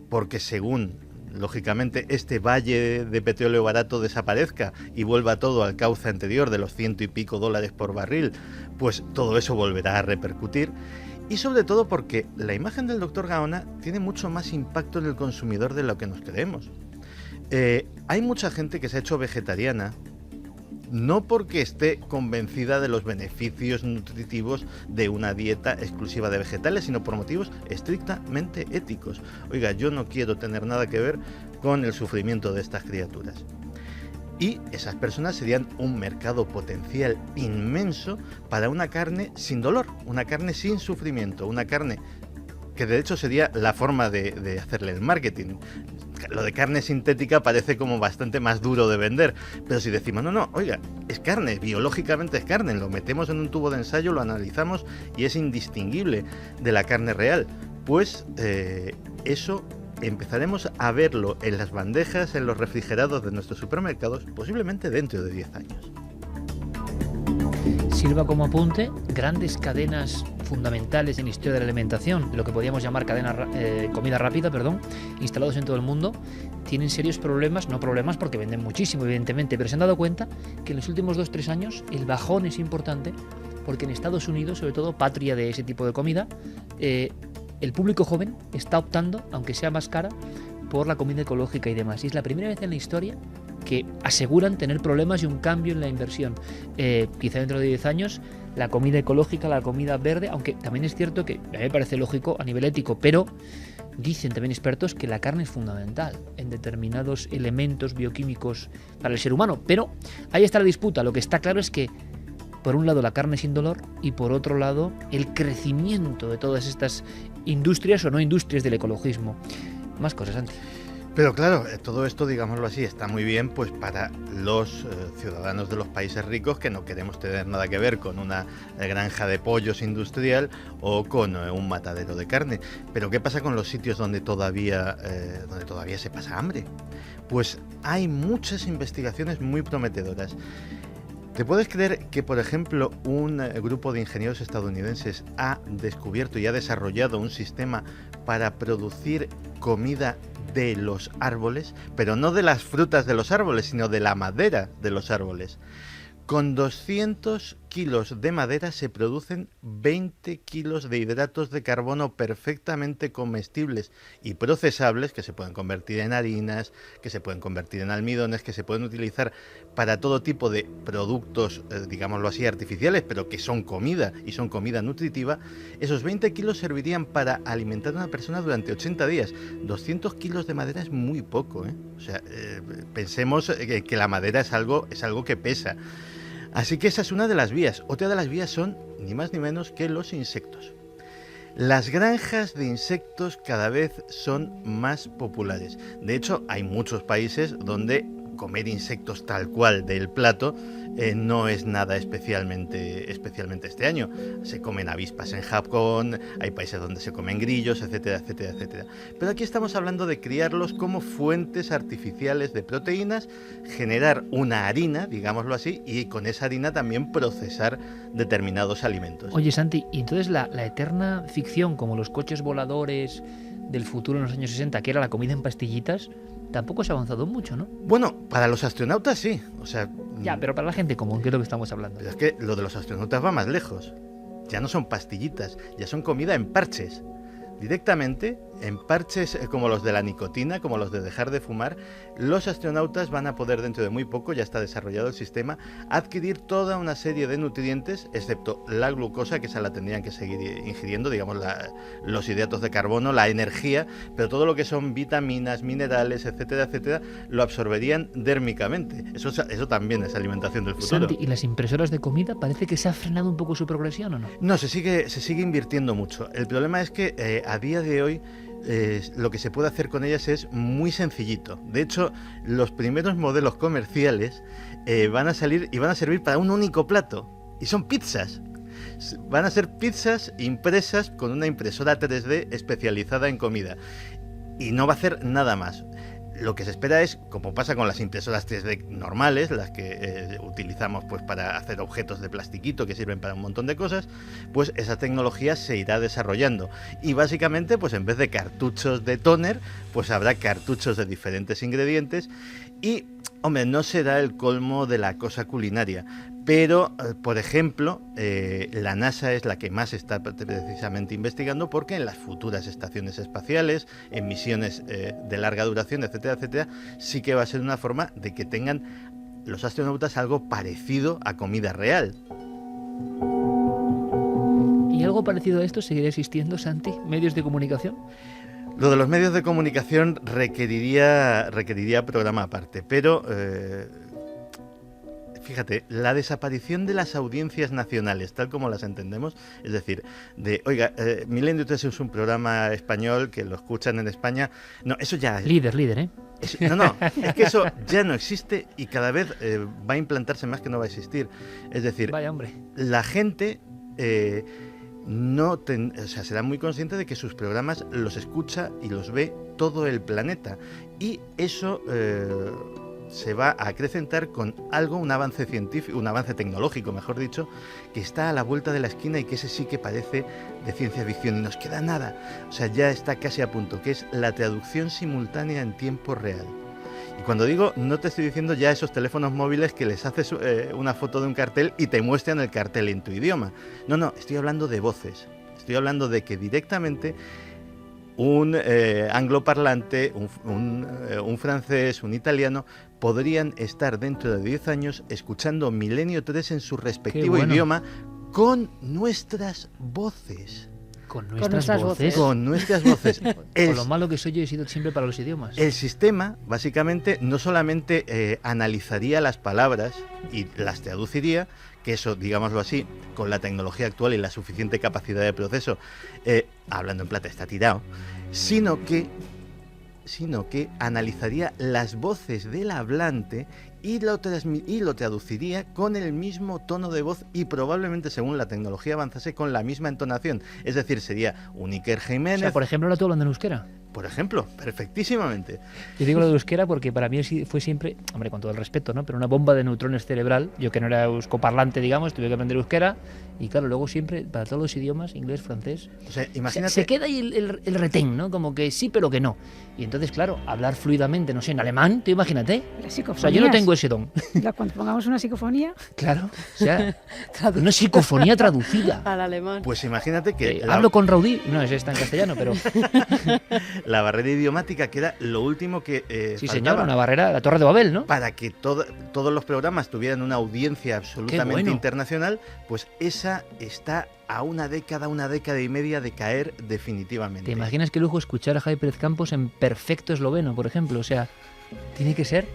porque según, lógicamente, este valle de petróleo barato desaparezca y vuelva todo al cauce anterior de los $100 y pico por barril, pues todo eso volverá a repercutir. Y sobre todo porque la imagen del Dr. Gaona tiene mucho más impacto en el consumidor de lo que nos creemos. Hay mucha gente que se ha hecho vegetariana no porque esté convencida de los beneficios nutritivos de una dieta exclusiva de vegetales, sino por motivos estrictamente éticos. Oiga, yo no quiero tener nada que ver con el sufrimiento de estas criaturas. Y esas personas serían un mercado potencial inmenso para una carne sin dolor, una carne sin sufrimiento, una carne que de hecho sería la forma de hacerle el marketing. Lo de carne sintética parece como bastante más duro de vender, pero si decimos, no, oiga, es carne, biológicamente es carne, lo metemos en un tubo de ensayo, lo analizamos y es indistinguible de la carne real, pues eso empezaremos a verlo en las bandejas, en los refrigerados de nuestros supermercados, posiblemente dentro de 10 años. Sirva como apunte, grandes cadenas fundamentales en la historia de la alimentación, lo que podríamos llamar comida rápida, instalados en todo el mundo, tienen serios problemas, no problemas porque venden muchísimo, evidentemente, pero se han dado cuenta que en los últimos 2-3 años el bajón es importante porque en Estados Unidos, sobre todo, patria de ese tipo de comida, el público joven está optando, aunque sea más cara, por la comida ecológica y demás. Y es la primera vez en la historia que aseguran tener problemas y un cambio en la inversión. Quizá dentro de 10 años la comida ecológica, la comida verde, aunque también es cierto que a mí me parece lógico a nivel ético, pero dicen también expertos que la carne es fundamental en determinados elementos bioquímicos para el ser humano. Pero ahí está la disputa. Lo que está claro es que por un lado la carne sin dolor y por otro lado el crecimiento de todas estas industrias o no industrias del ecologismo. Más cosas, Santi. Pero claro, todo esto, digámoslo así, está muy bien pues para los ciudadanos de los países ricos que no queremos tener nada que ver con una granja de pollos industrial o con un matadero de carne. Pero ¿qué pasa con los sitios donde todavía se pasa hambre? Pues hay muchas investigaciones muy prometedoras. ¿Te puedes creer que, por ejemplo, un grupo de ingenieros estadounidenses ha descubierto y ha desarrollado un sistema para producir comida de los árboles, pero no de las frutas de los árboles, sino de la madera de los árboles? Con 200 kilos de madera se producen 20 kilos de hidratos de carbono perfectamente comestibles y procesables, que se pueden convertir en harinas, que se pueden convertir en almidones, que se pueden utilizar para todo tipo de productos, digámoslo así, artificiales, pero que son comida y son comida nutritiva. Esos 20 kilos servirían para alimentar a una persona durante 80 días. 200 kilos de madera es muy poco, ¿eh? O sea, pensemos que la madera es algo que pesa. Así que esa es una de las vías. Otra de las vías son ni más ni menos que los insectos. Las granjas de insectos cada vez son más populares. De hecho, hay muchos países donde comer insectos tal cual del plato no es nada especialmente este año. Se comen avispas en Japón, hay países donde se comen grillos, etcétera, etcétera, etcétera. Pero aquí estamos hablando de criarlos como fuentes artificiales de proteínas, generar una harina, digámoslo así, y con esa harina también procesar determinados alimentos. Oye, Santi, y entonces la eterna ficción, como los coches voladores del futuro en los años 60, que era la comida en pastillitas, tampoco se ha avanzado mucho, ¿no? Bueno, para los astronautas sí, o sea... Ya, pero para la gente común, ¿qué es lo que estamos hablando? Pero es que lo de los astronautas va más lejos. Ya no son pastillitas, ya son comida en parches. Directamente en parches como los de la nicotina, como los de dejar de fumar, los astronautas van a poder dentro de muy poco, ya está desarrollado el sistema, adquirir toda una serie de nutrientes, excepto la glucosa, que esa la tendrían que seguir ingiriendo, digamos los hidratos de carbono, la energía, pero todo lo que son vitaminas, minerales, etcétera, etcétera, lo absorberían dérmicamente. Eso también es alimentación del futuro. Santi, ¿y las impresoras de comida parece que se ha frenado un poco su progresión o no? No, se sigue invirtiendo mucho. El problema es que a día de hoy lo que se puede hacer con ellas es muy sencillito. De hecho, los primeros modelos comerciales van a salir y van a servir para un único plato. Y son pizzas. Van a ser pizzas impresas con una impresora 3D especializada en comida. Y no va a hacer nada más. Lo que se espera es, como pasa con las impresoras 3D normales, las que utilizamos pues para hacer objetos de plastiquito que sirven para un montón de cosas, pues esa tecnología se irá desarrollando. Y básicamente, pues en vez de cartuchos de tóner, pues habrá cartuchos de diferentes ingredientes. Y, hombre, no será el colmo de la cosa culinaria. Pero, por ejemplo, la NASA es la que más está precisamente investigando, porque en las futuras estaciones espaciales, en misiones de larga duración, etcétera, etcétera, sí que va a ser una forma de que tengan los astronautas algo parecido a comida real. ¿Y algo parecido a esto seguirá existiendo, Santi? ¿Medios de comunicación? Lo de los medios de comunicación requeriría programa aparte, pero... Fíjate, la desaparición de las audiencias nacionales, tal como las entendemos, es decir, Milenio 3 es un programa español que lo escuchan en España. No, eso ya... Líder, ¿eh? Es que eso ya no existe y cada vez va a implantarse más que no va a existir. Es decir, vaya hombre, la gente será muy consciente de que sus programas los escucha y los ve todo el planeta. Y eso... se va a acrecentar con un avance científico, un avance tecnológico, mejor dicho, que está a la vuelta de la esquina y que ese sí que parece de ciencia ficción y nos queda nada, o sea, ya está casi a punto, que es la traducción simultánea en tiempo real. Y cuando digo, no te estoy diciendo ya esos teléfonos móviles que les haces una foto de un cartel y te muestran el cartel en tu idioma. No, estoy hablando de voces, estoy hablando de que directamente un angloparlante, un francés, un italiano, podrían estar dentro de 10 años escuchando Milenio 3 en su respectivo idioma con nuestras voces. ¿Con nuestras voces? Con nuestras voces. Con lo malo que soy yo, he sido siempre para los idiomas. El sistema, básicamente, no solamente analizaría las palabras y las traduciría, que eso, digámoslo así, con la tecnología actual y la suficiente capacidad de proceso, hablando en plata, está tirado, sino que analizaría las voces del hablante y lo traduciría con el mismo tono de voz y probablemente, según la tecnología avanzase, con la misma entonación. Es decir, sería un Iker Jiménez... O sea, por ejemplo, ahora tú hablando en euskera. Por ejemplo, perfectísimamente. Yo digo lo de euskera porque para mí fue siempre, hombre, con todo el respeto, ¿no? Pero una bomba de neutrones cerebral. Yo que no era euskoparlante, digamos, tuve que aprender euskera. Y claro, luego siempre, para todos los idiomas, inglés, francés... O sea, imagínate... Se queda ahí el retén, ¿no? Como que sí, pero que no. Y entonces, claro, hablar fluidamente, no sé, en alemán, tú imagínate. O sea, yo no tengo ese don. Cuando pongamos una psicofonía... Claro, o sea, una psicofonía traducida. Al alemán. Pues imagínate que... Hablo con Raudí, no, ese está en castellano, pero... La barrera idiomática, que era lo último que sí, faltaba, señor, una barrera, la Torre de Babel, ¿no? Para que todos los programas tuvieran una audiencia absolutamente internacional, pues esa está a una década y media de caer definitivamente. ¿Te imaginas qué lujo escuchar a Javi Pérez Campos en perfecto esloveno, por ejemplo? O sea, tiene que ser...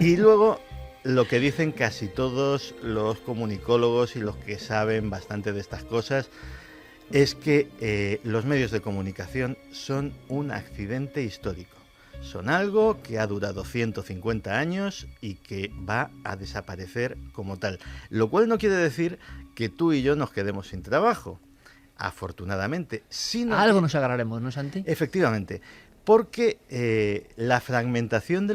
Y luego, lo que dicen casi todos los comunicólogos y los que saben bastante de estas cosas, es que los medios de comunicación son un accidente histórico. Son algo que ha durado 150 años y que va a desaparecer como tal. Lo cual no quiere decir que tú y yo nos quedemos sin trabajo, afortunadamente. Sino algo nos agarraremos, ¿no, Santi? Efectivamente. Porque la fragmentación de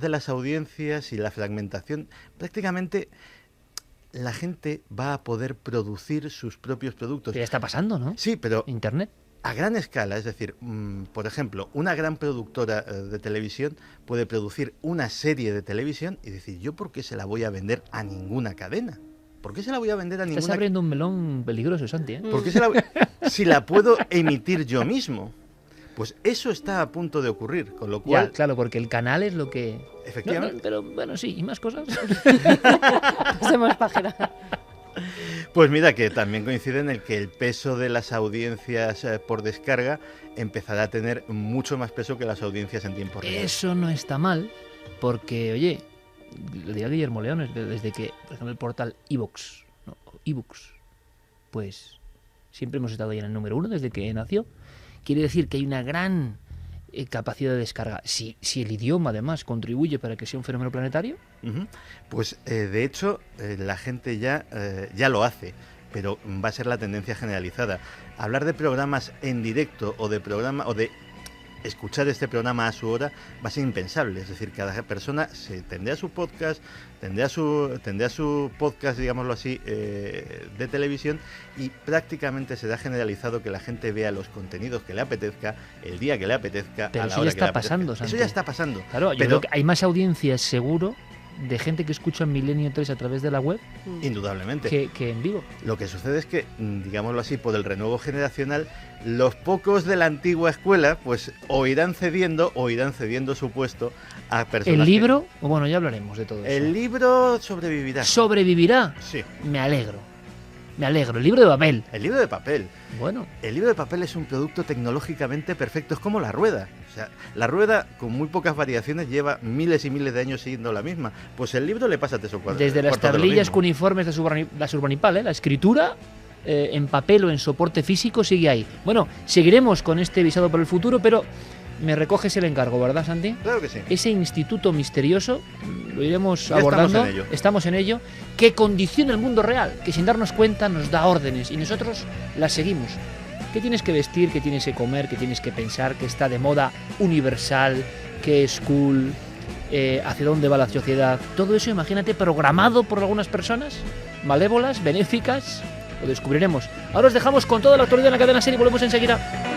las audiencias y la fragmentación, prácticamente la gente va a poder producir sus propios productos. Ya está pasando, ¿no? Sí, pero... Internet. A gran escala, es decir, por ejemplo, una gran productora de televisión puede producir una serie de televisión y decir, ¿yo por qué se la voy a vender a ninguna cadena? ¿Por qué se la voy a vender a ninguna cadena? Estás abriendo un melón peligroso, Santi, ¿eh? ¿Por qué si la puedo emitir yo mismo? Pues eso está a punto de ocurrir, con lo cual... Ya, claro, porque el canal es lo que... Efectivamente. No, pero bueno, sí, y más cosas. Pasemos página. Pues mira, que también coincide en el que el peso de las audiencias por descarga empezará a tener mucho más peso que las audiencias en tiempo real. Eso no está mal, porque, oye, lo diría Guillermo Leones, desde que, por ejemplo, el portal ebooks, pues siempre hemos estado ahí en el número 1 desde que nació. Quiere decir que hay una gran capacidad de descarga. Si el idioma, además, contribuye para que sea un fenómeno planetario. Pues, de hecho, la gente ya lo hace, pero va a ser la tendencia generalizada. Hablar de programas en directo o de escuchar este programa a su hora va a ser impensable. Es decir, cada persona tendrá su podcast, tendrá su podcast, digámoslo así, de televisión, y prácticamente será generalizado que la gente vea los contenidos que le apetezca, el día que le apetezca, pero a la eso hora ya que le está apetezca. pasando, Eso Santi. ya está pasando. Claro, yo creo que hay más audiencias, seguro, de gente que escucha Milenio 3 a través de la web Indudablemente. que en vivo. Lo que sucede es que, digámoslo así, por el renuevo generacional, los pocos de la antigua escuela, pues o irán cediendo su puesto a personas. ¿El libro? Bueno, ya hablaremos de todo eso. El libro sobrevivirá. ¿Sobrevivirá? Sí. Me alegro. El libro de papel. El libro de papel. Bueno. El libro de papel es un producto tecnológicamente perfecto, es como la rueda. O sea, la rueda, con muy pocas variaciones, lleva miles y miles de años siguiendo la misma. Pues el libro le pasa tres o cuatro. Desde las tablillas cuneiformes de la Surbanipal, la escritura en papel o en soporte físico sigue ahí. Bueno, seguiremos con este visado por el futuro, pero me recoges el encargo, ¿verdad, Santi? Claro que sí. Ese instituto misterioso lo iremos Ya abordando. estamos en ello. Que condiciona el mundo real, que sin darnos cuenta nos da órdenes y nosotros las seguimos. ¿Qué tienes que vestir? ¿Qué tienes que comer? ¿Qué tienes que pensar? ¿Qué está de moda universal? ¿Qué es cool? ¿Hacia dónde va la sociedad? Todo eso, imagínate, programado por algunas personas malévolas, benéficas. Lo descubriremos. Ahora os dejamos con toda la actualidad en la cadena SER y volvemos enseguida.